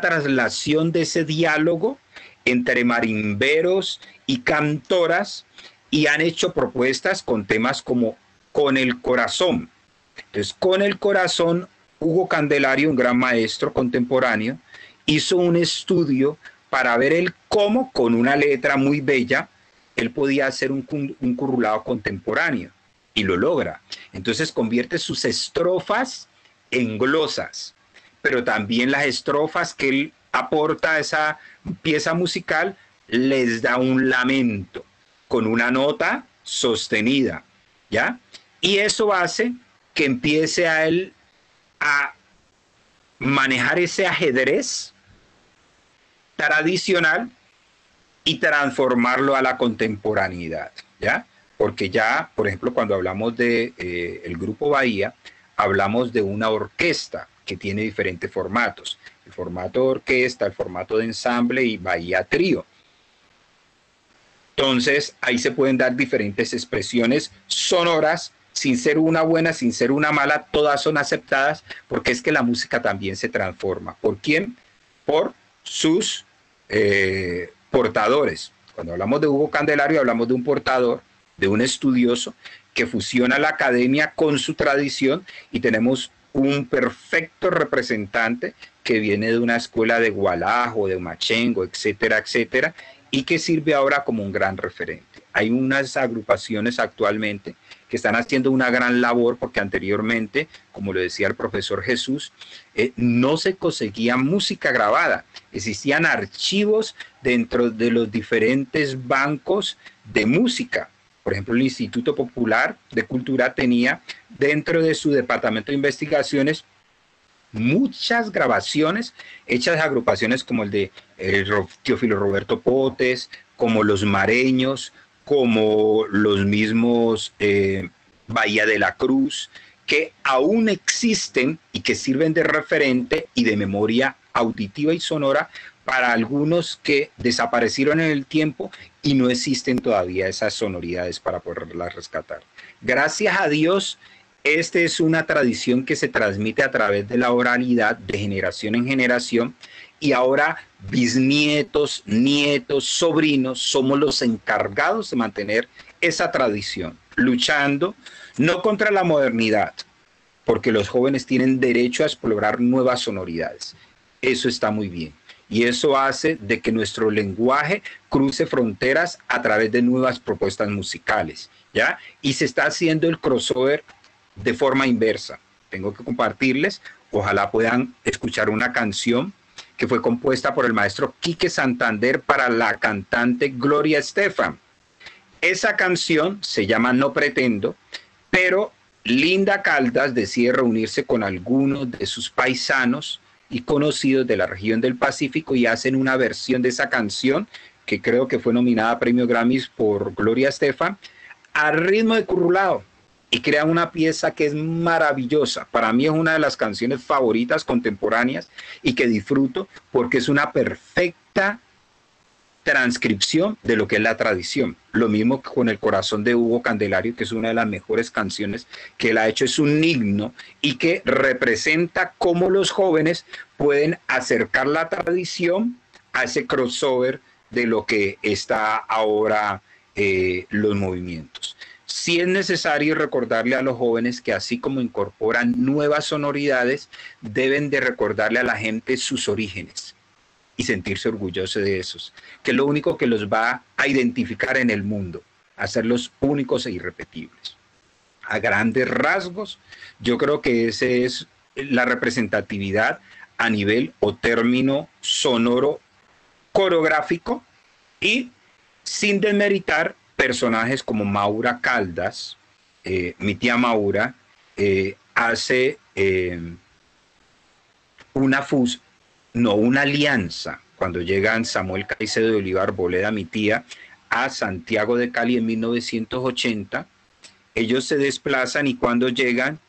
traslación de ese diálogo entre marimberos y cantoras y han hecho propuestas con temas como Con el Corazón. Entonces, Con el Corazón, Hugo Candelario, un gran maestro contemporáneo, hizo un estudio para ver el cómo, con una letra muy bella, él podía hacer un currulao contemporáneo, y lo logra. Entonces convierte sus estrofas en glosas, pero también las estrofas que él aporta a esa pieza musical les da un lamento, con una nota sostenida, ¿ya? Y eso hace que empiece a él a manejar ese ajedrez tradicional y transformarlo a la contemporaneidad, ¿ya? Porque ya, por ejemplo, cuando hablamos de el Grupo Bahía, hablamos de una orquesta que tiene diferentes formatos. El formato de orquesta, el formato de ensamble y Bahía Trío. Entonces, ahí se pueden dar diferentes expresiones sonoras, sin ser una buena, sin ser una mala, todas son aceptadas, porque es que la música también se transforma. ¿Por quién? Por sus portadores. Cuando hablamos de Hugo Candelario, hablamos de un portador, de un estudioso que fusiona la academia con su tradición, y tenemos un perfecto representante que viene de una escuela de Gualajo, de Machengo, etcétera, etcétera, y que sirve ahora como un gran referente. Hay unas agrupaciones actualmente que están haciendo una gran labor, porque anteriormente, como lo decía el profesor Jesús, no se conseguía música grabada. Existían archivos dentro de los diferentes bancos de música. Por ejemplo, el Instituto Popular de Cultura tenía dentro de su departamento de investigaciones muchas grabaciones hechas de agrupaciones como el de Teófilo Roberto Potes, como Los Mareños, como los mismos Bahía de la Cruz, que aún existen y que sirven de referente y de memoria auditiva y sonora para algunos que desaparecieron en el tiempo y no existen todavía esas sonoridades para poderlas rescatar. Gracias a Dios, esta es una tradición que se transmite a través de la oralidad de generación en generación, y ahora bisnietos, nietos, sobrinos somos los encargados de mantener esa tradición, luchando no contra la modernidad, porque los jóvenes tienen derecho a explorar nuevas sonoridades. Eso está muy bien. Y eso hace de que nuestro lenguaje cruce fronteras a través de nuevas propuestas musicales, ¿ya? Y se está haciendo el crossover de forma inversa. Tengo que compartirles, ojalá puedan escuchar una canción que fue compuesta por el maestro Quique Santander para la cantante Gloria Estefan. Esa canción se llama No Pretendo, pero Linda Caldas decide reunirse con algunos de sus paisanos y conocidos de la región del Pacífico y hacen una versión de esa canción, que creo que fue nominada a Premio Grammys por Gloria Estefan, a ritmo de currulao, y crean una pieza que es maravillosa. Para mí es una de las canciones favoritas contemporáneas y que disfruto porque es una perfecta transcripción de lo que es la tradición. Lo mismo que con El Corazón de Hugo Candelario, que es una de las mejores canciones que él ha hecho, es un himno y que representa cómo los jóvenes pueden acercar la tradición a ese crossover de lo que está ahora los movimientos. Sí es necesario recordarle a los jóvenes que así como incorporan nuevas sonoridades, deben de recordarle a la gente sus orígenes y sentirse orgullosos de esos, que es lo único que los va a identificar en el mundo, hacerlos únicos e irrepetibles. A grandes rasgos, yo creo que esa es la representatividad a nivel o término sonoro coreográfico, y sin desmeritar personajes como Maura Caldas, mi tía Maura, hace una alianza cuando llegan Samuel Caicedo de Oliva Arboleda, mi tía, a Santiago de Cali en 1980. Ellos se desplazan y cuando llegan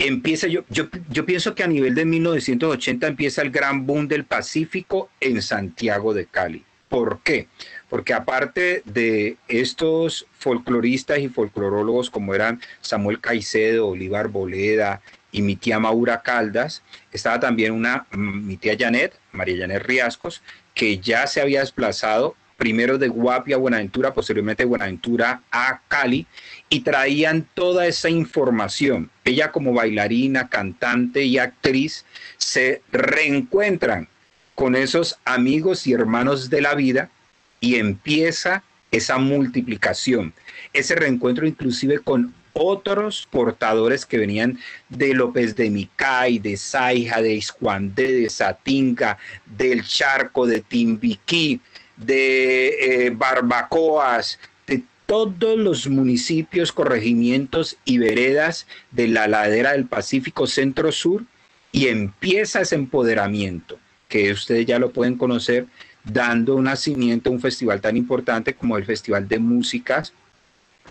empieza, yo pienso que a nivel de 1980 empieza el gran boom del Pacífico en Santiago de Cali. ¿Por qué? Porque aparte de estos folcloristas y folclorólogos como eran Samuel Caicedo, Olivar Boleda y mi tía Maura Caldas, estaba también mi tía Janet, María Janet Riascos, que ya se había desplazado primero de Guapia a Buenaventura, posteriormente de Buenaventura a Cali, y traían toda esa información. Ella como bailarina, cantante y actriz se reencuentran con esos amigos y hermanos de la vida y empieza esa multiplicación, ese reencuentro inclusive con otros portadores que venían de López de Micay, de Saija, de Iscuandé, de Satinga, del Charco, de Timbiquí, de Barbacoas, de todos los municipios, corregimientos y veredas de la ladera del Pacífico Centro-Sur, y empieza ese empoderamiento que ustedes ya lo pueden conocer, dando nacimiento a un festival tan importante como el Festival de Músicas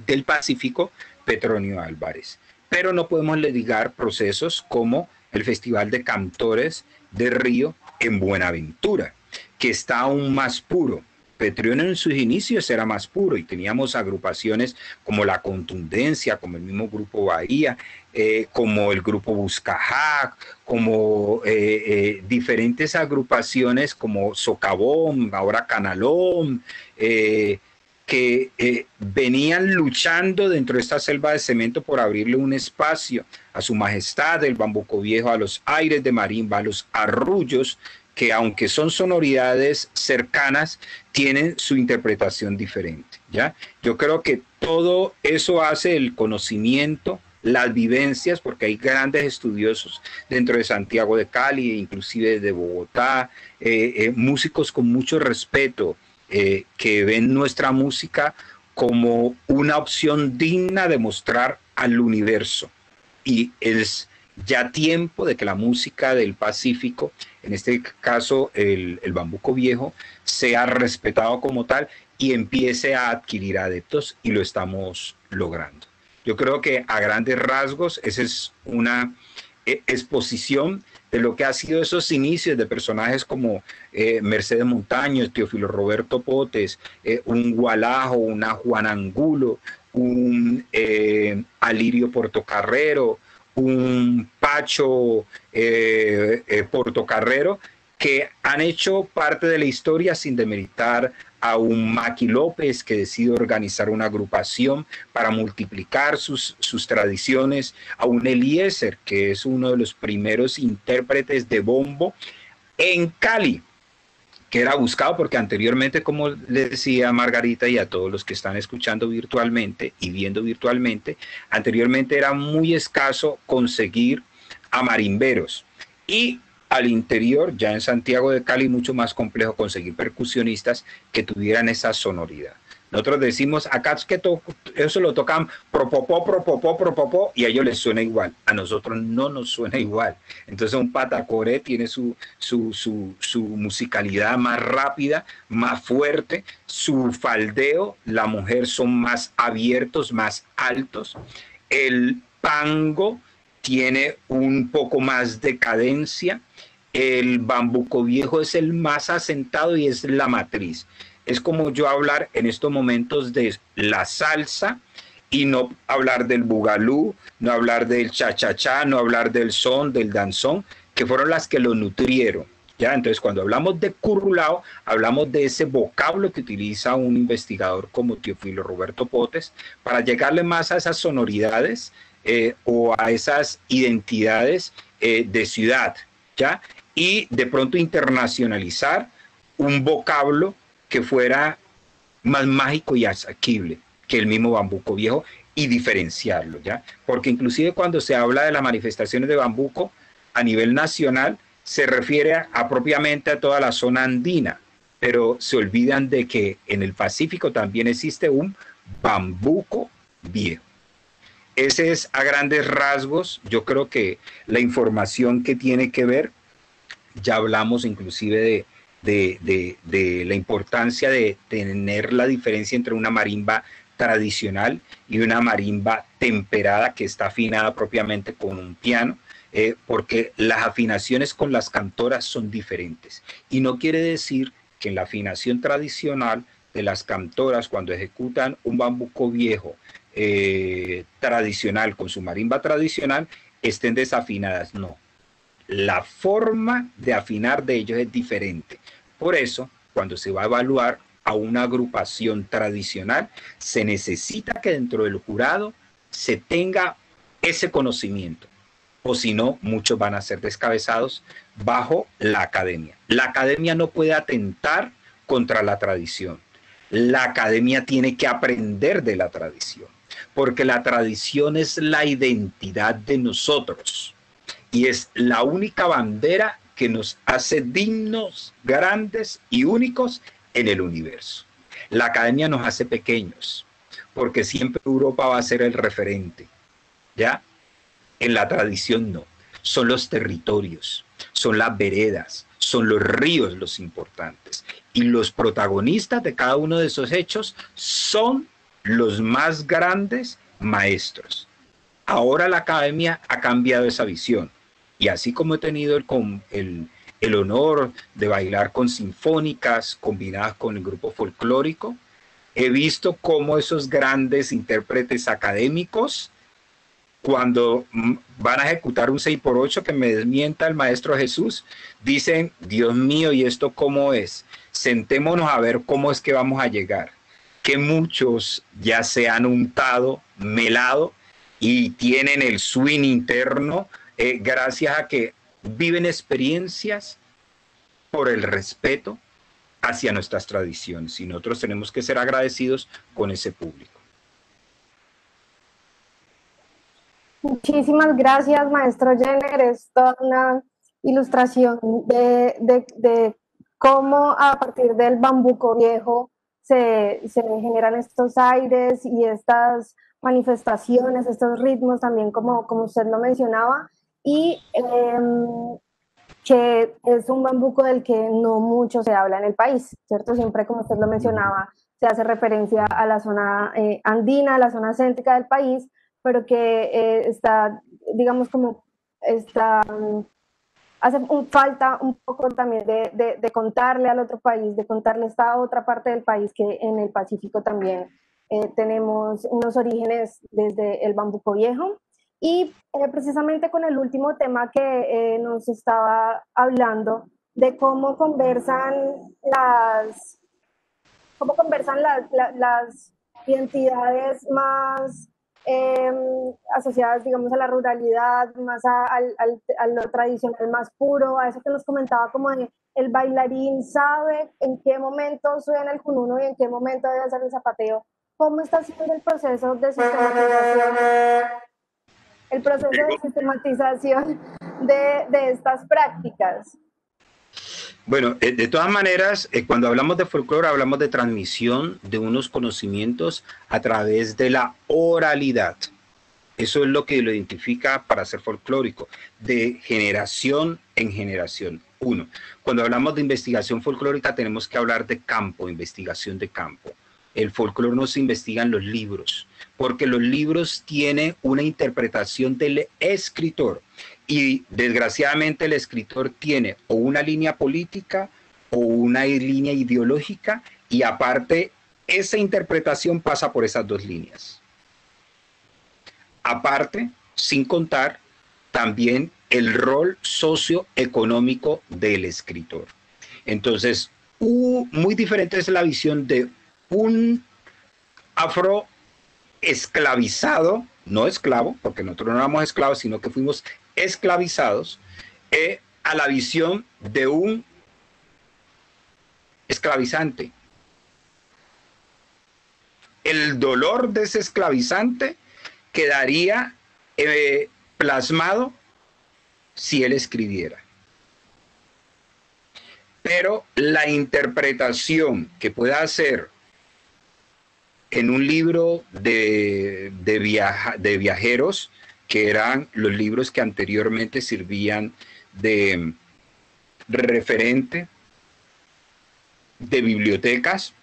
del Pacífico Petronio Álvarez. Pero no podemos ligar procesos como el Festival de Cantores de Río en Buenaventura, que está aún más puro. Petronio en sus inicios era más puro y teníamos agrupaciones como La Contundencia, como el mismo Grupo Bahía, como el Grupo Buscajac, como diferentes agrupaciones como Socavón, ahora Canalón, que venían luchando dentro de esta selva de cemento por abrirle un espacio a su majestad, el Bambuco Viejo, a los aires de marimba, a los arrullos, que aunque son sonoridades cercanas, tienen su interpretación diferente, ¿ya? Yo creo que todo eso hace el conocimiento, las vivencias, porque hay grandes estudiosos dentro de Santiago de Cali, inclusive de Bogotá, músicos con mucho respeto, que ven nuestra música como una opción digna de mostrar al universo. Y es ya tiempo de que la música del Pacífico, en este caso el Bambuco Viejo, sea respetado como tal y empiece a adquirir adeptos, y lo estamos logrando. Yo creo que a grandes rasgos esa es una exposición de lo que ha sido esos inicios de personajes como Mercedes Montaño, Teófilo Roberto Potes, un Gualajo, una Juan Angulo, un Alirio Portocarrero, un Pacho Portocarrero, que han hecho parte de la historia sin demeritar a un Maki López, que decide organizar una agrupación para multiplicar sus tradiciones, a un Eliezer, que es uno de los primeros intérpretes de bombo en Cali, que era buscado porque anteriormente, como le decía a Margarita y a todos los que están escuchando virtualmente y viendo virtualmente, anteriormente era muy escaso conseguir a marimberos, y al interior, ya en Santiago de Cali, mucho más complejo conseguir percusionistas que tuvieran esa sonoridad. Nosotros decimos, acá es que eso lo tocan propopó, propopó, propopó, y a ellos les suena igual. A nosotros no nos suena igual. Entonces un patacoré tiene su musicalidad más rápida, más fuerte, su faldeo, la mujer son más abiertos, más altos. El pango tiene un poco más de cadencia. El Bambuco Viejo es el más asentado y es la matriz. Es como yo hablar en estos momentos de la salsa y no hablar del bugalú, no hablar del cha-cha-cha, no hablar del son, del danzón, que fueron las que lo nutrieron, ¿ya? Entonces, cuando hablamos de currulao, hablamos de ese vocablo que utiliza un investigador como Teófilo Roberto Potes para llegarle más a esas sonoridades o a esas identidades de ciudad, ¿ya? Y de pronto internacionalizar un vocablo que fuera más mágico y asequible que el mismo Bambuco Viejo, y diferenciarlo, ¿ya? Porque inclusive cuando se habla de las manifestaciones de Bambuco a nivel nacional, se refiere propiamente a toda la zona andina, pero se olvidan de que en el Pacífico también existe un Bambuco Viejo. Ese es a grandes rasgos, yo creo que la información que tiene que ver, ya hablamos inclusive de la importancia de tener la diferencia entre una marimba tradicional y una marimba temperada que está afinada propiamente con un piano, porque las afinaciones con las cantoras son diferentes. Y no quiere decir que en la afinación tradicional de las cantoras, cuando ejecutan un bambuco viejo tradicional con su marimba tradicional, estén desafinadas. No. La forma de afinar de ellos es diferente. Por eso, cuando se va a evaluar a una agrupación tradicional, se necesita que dentro del jurado se tenga ese conocimiento, o si no, muchos van a ser descabezados bajo la academia. La academia no puede atentar contra la tradición. La academia tiene que aprender de la tradición, porque la tradición es la identidad de nosotros y es la única bandera que nos hace dignos, grandes y únicos en el universo. La academia nos hace pequeños, porque siempre Europa va a ser el referente, ¿ya? En la tradición no. Son los territorios, son las veredas, son los ríos los importantes. Y los protagonistas de cada uno de esos hechos son los más grandes maestros. Ahora la academia ha cambiado esa visión. Y así como he tenido el honor de bailar con sinfónicas combinadas con el grupo folclórico, he visto cómo esos grandes intérpretes académicos, cuando van a ejecutar un 6x8, que me desmienta el maestro Jesús, dicen, Dios mío, ¿y esto cómo es? Sentémonos a ver cómo es que vamos a llegar. Que muchos ya se han untado, melado, y tienen el swing interno, gracias a que viven experiencias por el respeto hacia nuestras tradiciones. Y nosotros tenemos que ser agradecidos con ese público. Muchísimas gracias, maestro Jenner. Es toda una ilustración de cómo a partir del bambuco viejo se generan estos aires y estas manifestaciones, estos ritmos también, como usted lo mencionaba, y que es un bambuco del que no mucho se habla en el país, ¿cierto? Siempre, como usted lo mencionaba, se hace referencia a la zona andina, a la zona céntrica del país, pero que está, digamos, como está, hace falta un poco también de contarle al otro país, de contarle esta otra parte del país que en el Pacífico también tenemos unos orígenes desde el bambuco viejo. Y precisamente con el último tema que nos estaba hablando, de cómo conversan las identidades más asociadas, digamos, a la ruralidad, más a lo tradicional más puro, a eso que nos comentaba como de el bailarín sabe en qué momento suena el jununo y en qué momento debe hacer el zapateo. ¿Cómo está siendo el proceso de sistematización? El proceso de sistematización de estas prácticas. Bueno, de todas maneras, cuando hablamos de folclore, hablamos de transmisión de unos conocimientos a través de la oralidad. Eso es lo que lo identifica para ser folclórico, de generación en generación. Uno, cuando hablamos de investigación folclórica tenemos que hablar de campo, investigación de campo. El folclore no se investiga en los libros, porque los libros tienen una interpretación del escritor. Y desgraciadamente el escritor tiene o una línea política o una línea ideológica, y aparte esa interpretación pasa por esas dos líneas. Aparte, sin contar también el rol socioeconómico del escritor. Entonces, muy diferente es la visión de un afro esclavizado, no esclavo, porque nosotros no éramos esclavos, sino que fuimos esclavizados, a la visión de un esclavizante. El dolor de ese esclavizante quedaría plasmado si él escribiera. Pero la interpretación que pueda hacer en un libro de viajeros, que eran los libros que anteriormente servían de referente de bibliotecas,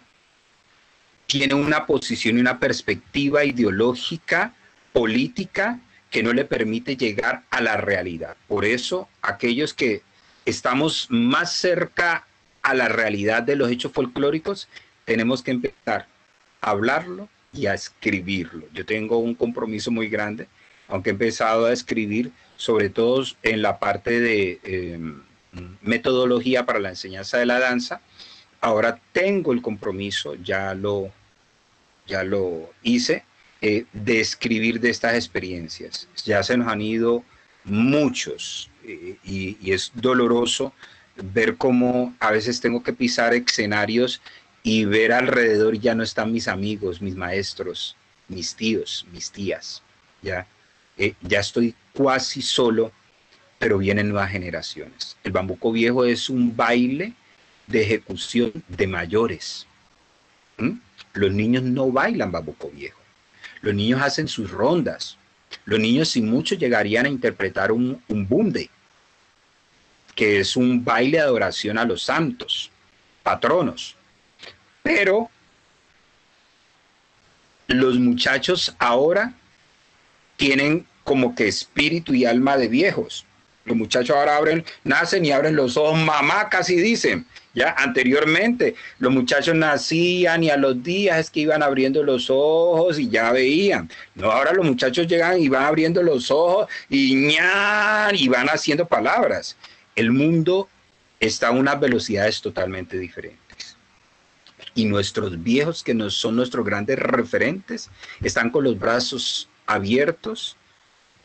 tiene una posición y una perspectiva ideológica, política, que no le permite llegar a la realidad. Por eso, aquellos que estamos más cerca a la realidad de los hechos folclóricos, tenemos que empezar a hablarlo y a escribirlo. Yo tengo un compromiso muy grande, aunque he empezado a escribir, sobre todo en la parte de metodología para la enseñanza de la danza. Ahora tengo el compromiso, ya lo hice, de escribir de estas experiencias. Ya se nos han ido muchos y es doloroso ver cómo a veces tengo que pisar escenarios y ver alrededor ya no están mis amigos, mis maestros, mis tíos, mis tías. Ya estoy casi solo, pero vienen nuevas generaciones. El Bambuco Viejo es un baile de ejecución de mayores. Los niños no bailan Bambuco Viejo. Los niños hacen sus rondas. Los niños, sin mucho, llegarían a interpretar un bunde, que es un baile de adoración a los santos, patronos. Pero los muchachos ahora tienen como que espíritu y alma de viejos. Los muchachos ahora nacen y abren los ojos, mamá, casi dicen. Ya anteriormente los muchachos nacían y a los días es que iban abriendo los ojos y ya veían. No, ahora los muchachos llegan y van abriendo los ojos y ñan y van haciendo palabras. El mundo está a unas velocidades totalmente diferentes. Y nuestros viejos, que son nuestros grandes referentes, están con los brazos abiertos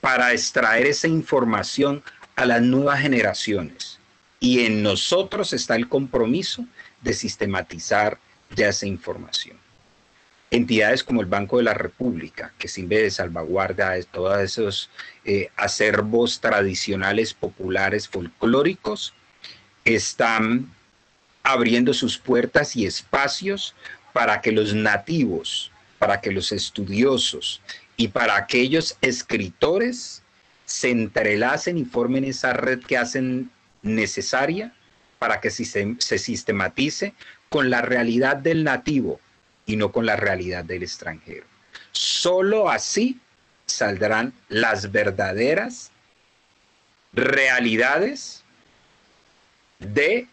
para extraer esa información a las nuevas generaciones. Y en nosotros está el compromiso de sistematizar ya esa información. Entidades como el Banco de la República, que sirve de salvaguarda de todos esos acervos tradicionales, populares, folclóricos, están abriendo sus puertas y espacios para que los nativos, para que los estudiosos y para aquellos escritores se entrelacen y formen esa red que hacen necesaria para que se sistematice con la realidad del nativo y no con la realidad del extranjero. Solo así saldrán las verdaderas realidades de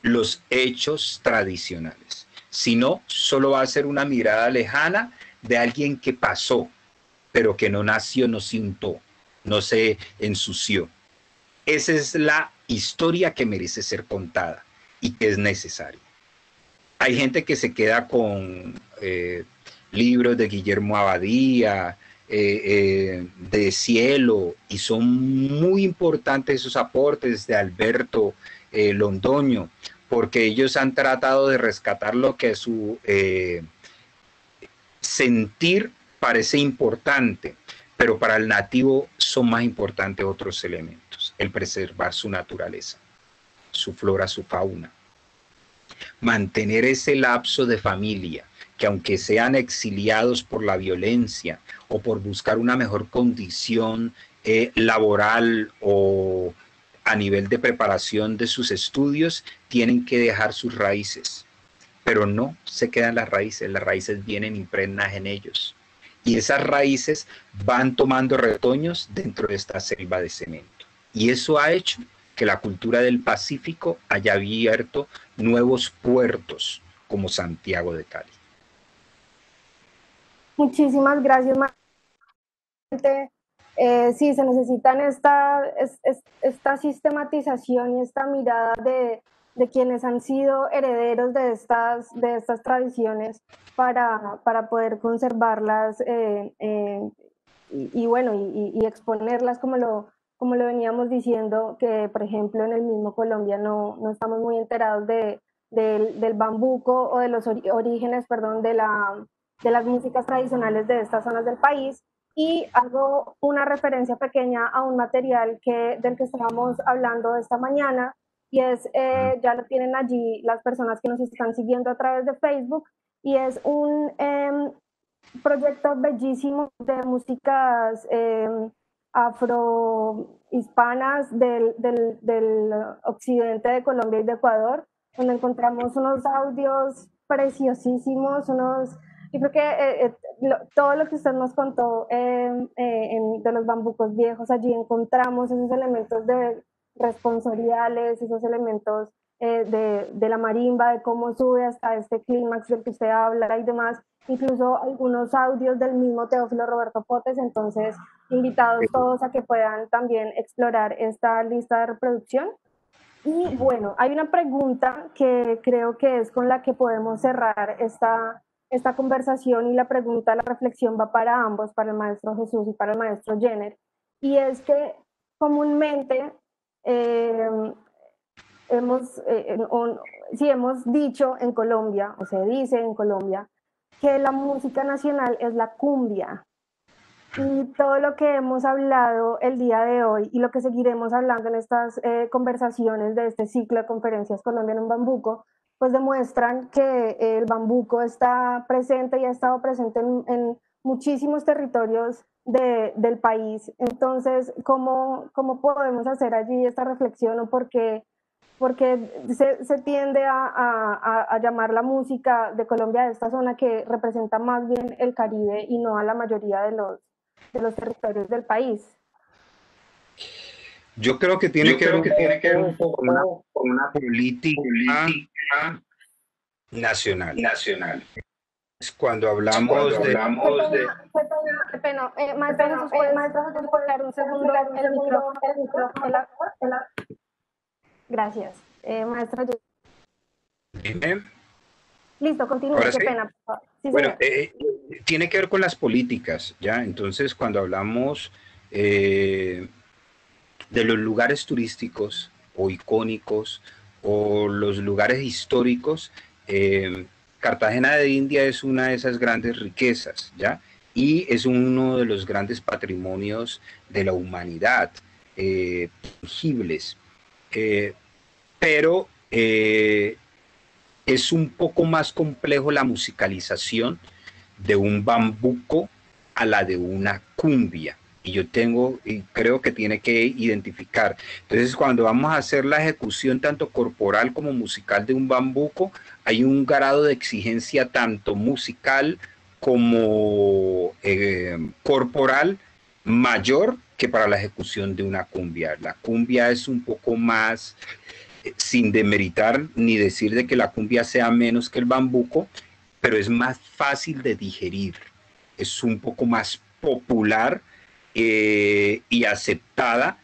los hechos tradicionales. Si no, solo va a ser una mirada lejana de alguien que pasó, pero que no nació, no se untó, no se ensució. Esa es la historia que merece ser contada y que es necesaria. Hay gente que se queda con libros de Guillermo Abadía, de Cielo, y son muy importantes esos aportes de Alberto Londoño, porque ellos han tratado de rescatar lo que su sentir parece importante, pero para el nativo son más importantes otros elementos: el preservar su naturaleza, su flora, su fauna, mantener ese lapso de familia, que aunque sean exiliados por la violencia o por buscar una mejor condición laboral o a nivel de preparación de sus estudios, tienen que dejar sus raíces, pero no se quedan las raíces vienen impregnadas en ellos. Y esas raíces van tomando retoños dentro de esta selva de cemento. Y eso ha hecho que la cultura del Pacífico haya abierto nuevos puertos como Santiago de Cali. Muchísimas gracias, sí, se necesitan esta sistematización y esta mirada de quienes han sido herederos de estas tradiciones para poder conservarlas y bueno, y exponerlas como lo veníamos diciendo, que por ejemplo en el mismo Colombia no estamos muy enterados del bambuco o de los orígenes, perdón, de las músicas tradicionales de estas zonas del país. Y hago una referencia pequeña a un material del que estábamos hablando esta mañana, y es, ya lo tienen allí las personas que nos están siguiendo a través de Facebook, y es un proyecto bellísimo de músicas afrohispanas del occidente de Colombia y de Ecuador, donde encontramos unos audios preciosísimos, yo creo que todo lo que usted nos contó de los bambucos viejos, allí encontramos esos elementos de responsoriales, esos elementos de la marimba, de cómo sube hasta este clímax del que usted habla y demás, incluso algunos audios del mismo Teófilo Roberto Potes, entonces invitados todos a que puedan también explorar esta lista de reproducción. Y bueno, hay una pregunta que creo que es con la que podemos cerrar esta conversación, y la pregunta, la reflexión va para ambos, para el maestro Jesús y para el maestro Jenner, y es que comúnmente hemos dicho en Colombia, o se dice en Colombia, que la música nacional es la cumbia. Y todo lo que hemos hablado el día de hoy y lo que seguiremos hablando en estas conversaciones de este ciclo de conferencias Colombia en un Bambuco, pues demuestran que el bambuco está presente y ha estado presente en muchísimos territorios del país. Entonces, ¿cómo podemos hacer allí esta reflexión? ¿O porque se tiende a llamar la música de Colombia de esta zona, que representa más bien el Caribe y no a la mayoría de los territorios del país? Yo creo que tiene que ver un poco con una política nacional. Es cuando hablamos de... Qué pena. Maestro Jesús, ¿puedes quitar un segundo el micrófono? Gracias. Maestra. Dime. Listo, continúe, qué pena. Por favor. Sí, bueno, tiene que ver con las políticas, ¿ya? Entonces, cuando hablamos de los lugares turísticos o icónicos o los lugares históricos, Cartagena de India es una de esas grandes riquezas, ¿ya? Y es uno de los grandes patrimonios de la humanidad, tangibles. Pero es un poco más complejo la musicalización de un bambuco a la de una cumbia. Y creo que tiene que identificar. Entonces, cuando vamos a hacer la ejecución tanto corporal como musical de un bambuco, hay un grado de exigencia tanto musical como corporal mayor que para la ejecución de una cumbia. La cumbia es un poco más, sin demeritar ni decir de que la cumbia sea menos que el bambuco, pero es más fácil de digerir, es un poco más popular y aceptada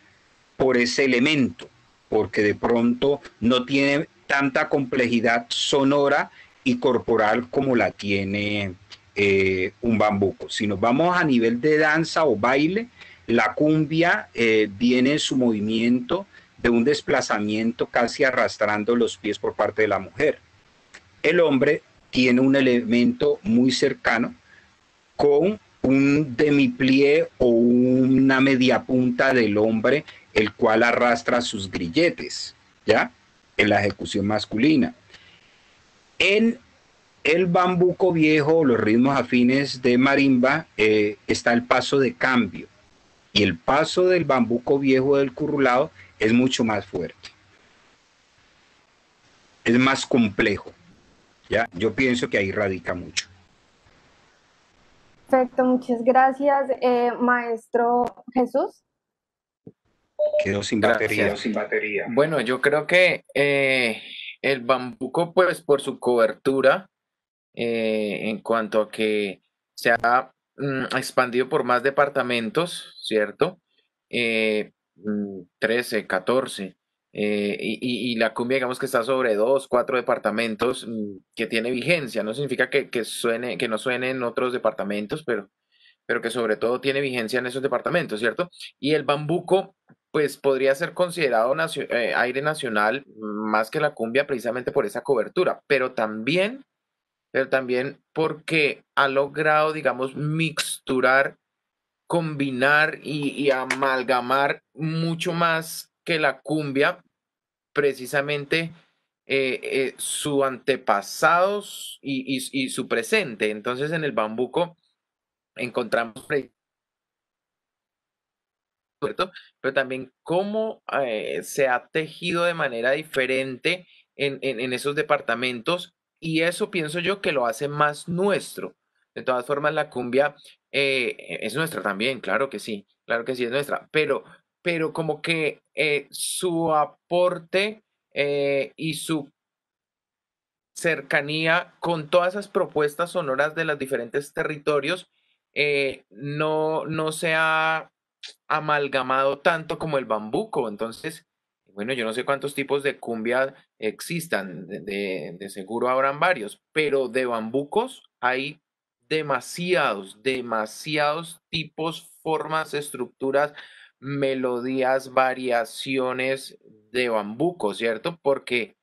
por ese elemento, porque de pronto no tiene tanta complejidad sonora y corporal como la tiene un bambuco. Si nos vamos a nivel de danza o baile, la cumbia viene su movimiento de un desplazamiento casi arrastrando los pies por parte de la mujer. El hombre tiene un elemento muy cercano con un demi-plié o una media punta del hombre, el cual arrastra sus grilletes, ¿ya? En la ejecución masculina. En el bambuco viejo, los ritmos afines de marimba, está el paso de cambio. Y el paso del bambuco viejo del currulado es mucho más fuerte. Es más complejo. ¿Ya? Yo pienso que ahí radica mucho. Perfecto, muchas gracias. Maestro Jesús. Quedó sin batería. Bueno, yo creo que el bambuco, pues por su cobertura, en cuanto a que se ha expandido por más departamentos, ¿cierto? 13, 14. Y la cumbia, digamos que está sobre 2, 4 departamentos, que tiene vigencia. No significa que no suene en otros departamentos, pero que sobre todo tiene vigencia en esos departamentos, ¿cierto? Y el bambuco, pues podría ser considerado aire nacional más que la cumbia, precisamente por esa cobertura, pero también porque ha logrado, digamos, mixturar, combinar y amalgamar mucho más que la cumbia, precisamente su antepasados y su presente. Entonces, en el bambuco encontramos, pero también cómo se ha tejido de manera diferente en esos departamentos y eso pienso yo que lo hace más nuestro. De todas formas, la cumbia es nuestra también, claro que sí es nuestra, pero como que su aporte y su cercanía con todas esas propuestas sonoras de los diferentes territorios no se ha amalgamado tanto como el bambuco. Entonces, bueno, yo no sé cuántos tipos de cumbia existan, de seguro habrán varios, pero de bambucos hay demasiados tipos, formas, estructuras, melodías, variaciones de bambuco, ¿cierto? Porque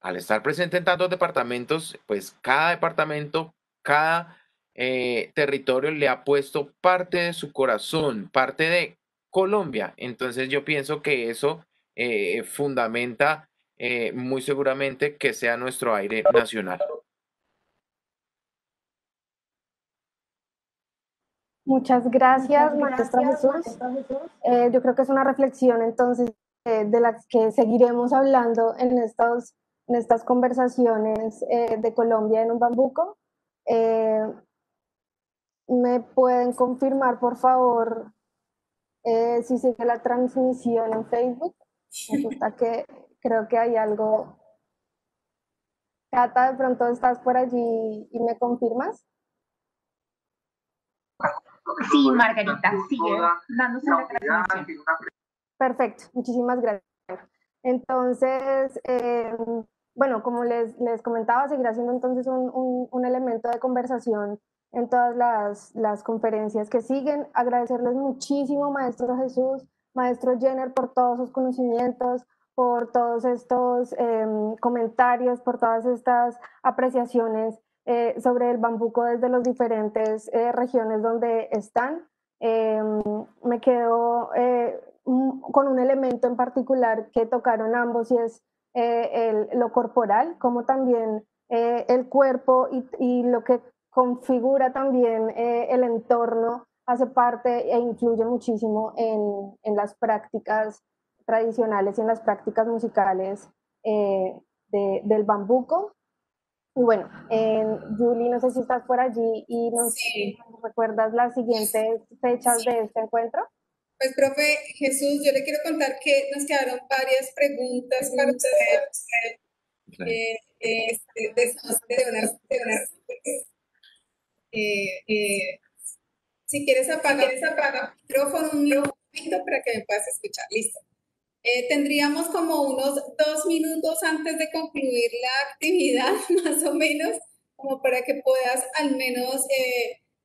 al estar presente en tantos departamentos, pues cada departamento, cada territorio le ha puesto parte de su corazón, parte de Colombia. Entonces yo pienso que eso fundamenta muy seguramente que sea nuestro aire nacional. Muchas gracias, Maestro Jesús. Yo creo que es una reflexión entonces de las que seguiremos hablando en estas conversaciones de Colombia en un bambuco. ¿Me pueden confirmar, por favor, si sigue la transmisión en Facebook? Resulta que creo que hay algo. Cata, de pronto estás por allí y me confirmas. Sí, Margarita, sigue dándose la transmisión. Perfecto, muchísimas gracias. Entonces, bueno, como les comentaba, seguirá siendo entonces un elemento de conversación en todas las conferencias que siguen. Agradecerles muchísimo, Maestro Jesús, Maestro Jenner, por todos sus conocimientos, por todos estos comentarios, por todas estas apreciaciones sobre el bambuco desde las diferentes regiones donde están. Me quedo con un elemento en particular que tocaron ambos y es lo corporal, como también el cuerpo y lo que configura también el entorno hace parte e influye muchísimo en las prácticas tradicionales y en las prácticas musicales del bambuco. Y bueno, Julie, no sé si estás por allí y nos recuerdas las siguientes fechas de este encuentro. Pues, profe Jesús, yo le quiero contar que nos quedaron varias preguntas para usted. Si quieres apaga el micrófono un momento para que me puedas escuchar. Listo. Tendríamos como unos 2 minutos antes de concluir la actividad, más o menos, como para que puedas al menos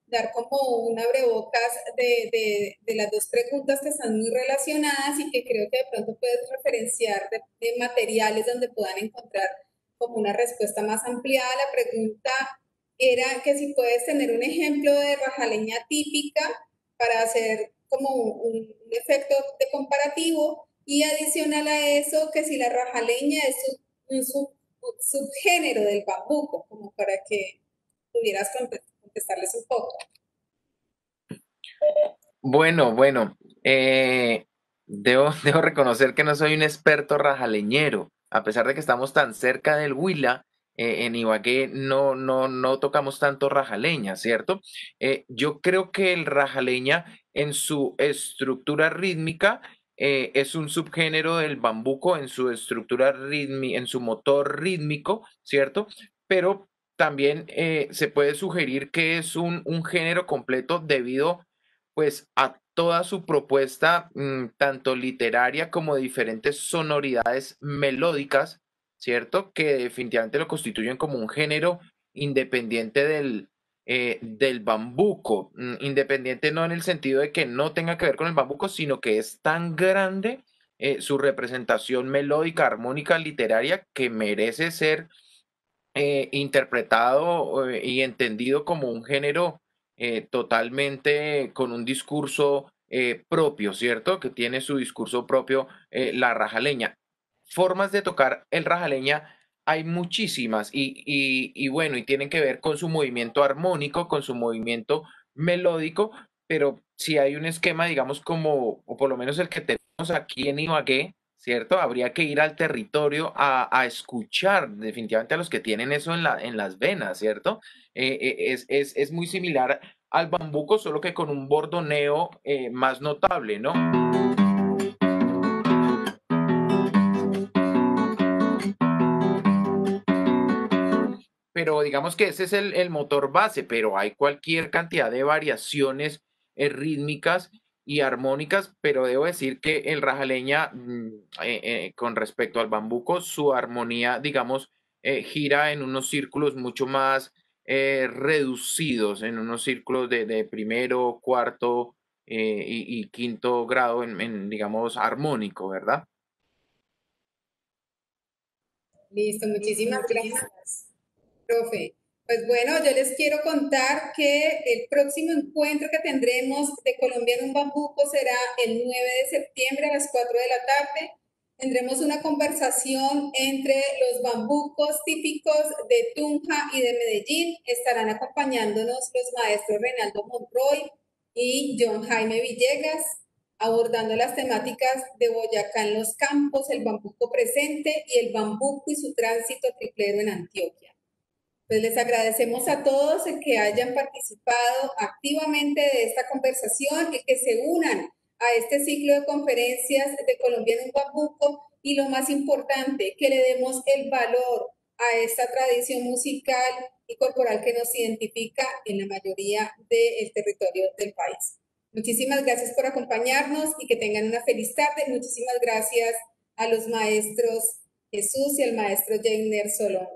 dar como un abrebocas de las dos preguntas que están muy relacionadas y que creo que de pronto puedes referenciar de materiales donde puedan encontrar como una respuesta más ampliada. La pregunta era que si puedes tener un ejemplo de rajaleña típica para hacer como un efecto de comparativo, y adicional a eso que si la rajaleña es un subgénero del bambuco, como para que pudieras contestarles un poco. Bueno, debo reconocer que no soy un experto rajaleñero, a pesar de que estamos tan cerca del Huila. En Ibagué no tocamos tanto rajaleña, ¿cierto? Yo creo que el rajaleña en su estructura rítmica es un subgénero del bambuco en su estructura rítmica, en su motor rítmico, ¿cierto? Pero también se puede sugerir que es un género completo debido pues a toda su propuesta, tanto literaria como de diferentes sonoridades melódicas, ¿cierto? Que definitivamente lo constituyen como un género independiente del bambuco. Independiente no en el sentido de que no tenga que ver con el bambuco, sino que es tan grande su representación melódica, armónica, literaria, que merece ser interpretado y entendido como un género totalmente con un discurso propio, ¿cierto? Que tiene su discurso propio la rajaleña. Formas de tocar el rajaleña hay muchísimas y bueno, y tienen que ver con su movimiento armónico, con su movimiento melódico, pero si hay un esquema, digamos, como, o por lo menos el que tenemos aquí en Ibagué, ¿cierto? Habría que ir al territorio a escuchar definitivamente a los que tienen eso en las venas, ¿cierto? Es muy similar al bambuco, solo que con un bordoneo más notable, ¿no? Pero digamos que ese es el motor base, pero hay cualquier cantidad de variaciones rítmicas y armónicas, pero debo decir que el rajaleña, con respecto al bambuco, su armonía, digamos, gira en unos círculos mucho más reducidos, en unos círculos de primero, cuarto y quinto grado, digamos, armónico, ¿verdad? Listo, muchísimas gracias, profe. Pues bueno, yo les quiero contar que el próximo encuentro que tendremos de Colombia en un bambuco será el 9 de septiembre a las 4 de la tarde. Tendremos una conversación entre los bambucos típicos de Tunja y de Medellín. Estarán acompañándonos los maestros Reinaldo Monroy y John Jaime Villegas, abordando las temáticas de Boyacá en los campos, el bambuco presente y el bambuco y su tránsito triplero en Antioquia. Pues les agradecemos a todos el que hayan participado activamente de esta conversación y que se unan a este ciclo de conferencias de Colombia en un bambuco y lo más importante, que le demos el valor a esta tradición musical y corporal que nos identifica en la mayoría del territorio del país. Muchísimas gracias por acompañarnos y que tengan una feliz tarde. Muchísimas gracias a los maestros Jesús y al maestro Jainer Solón.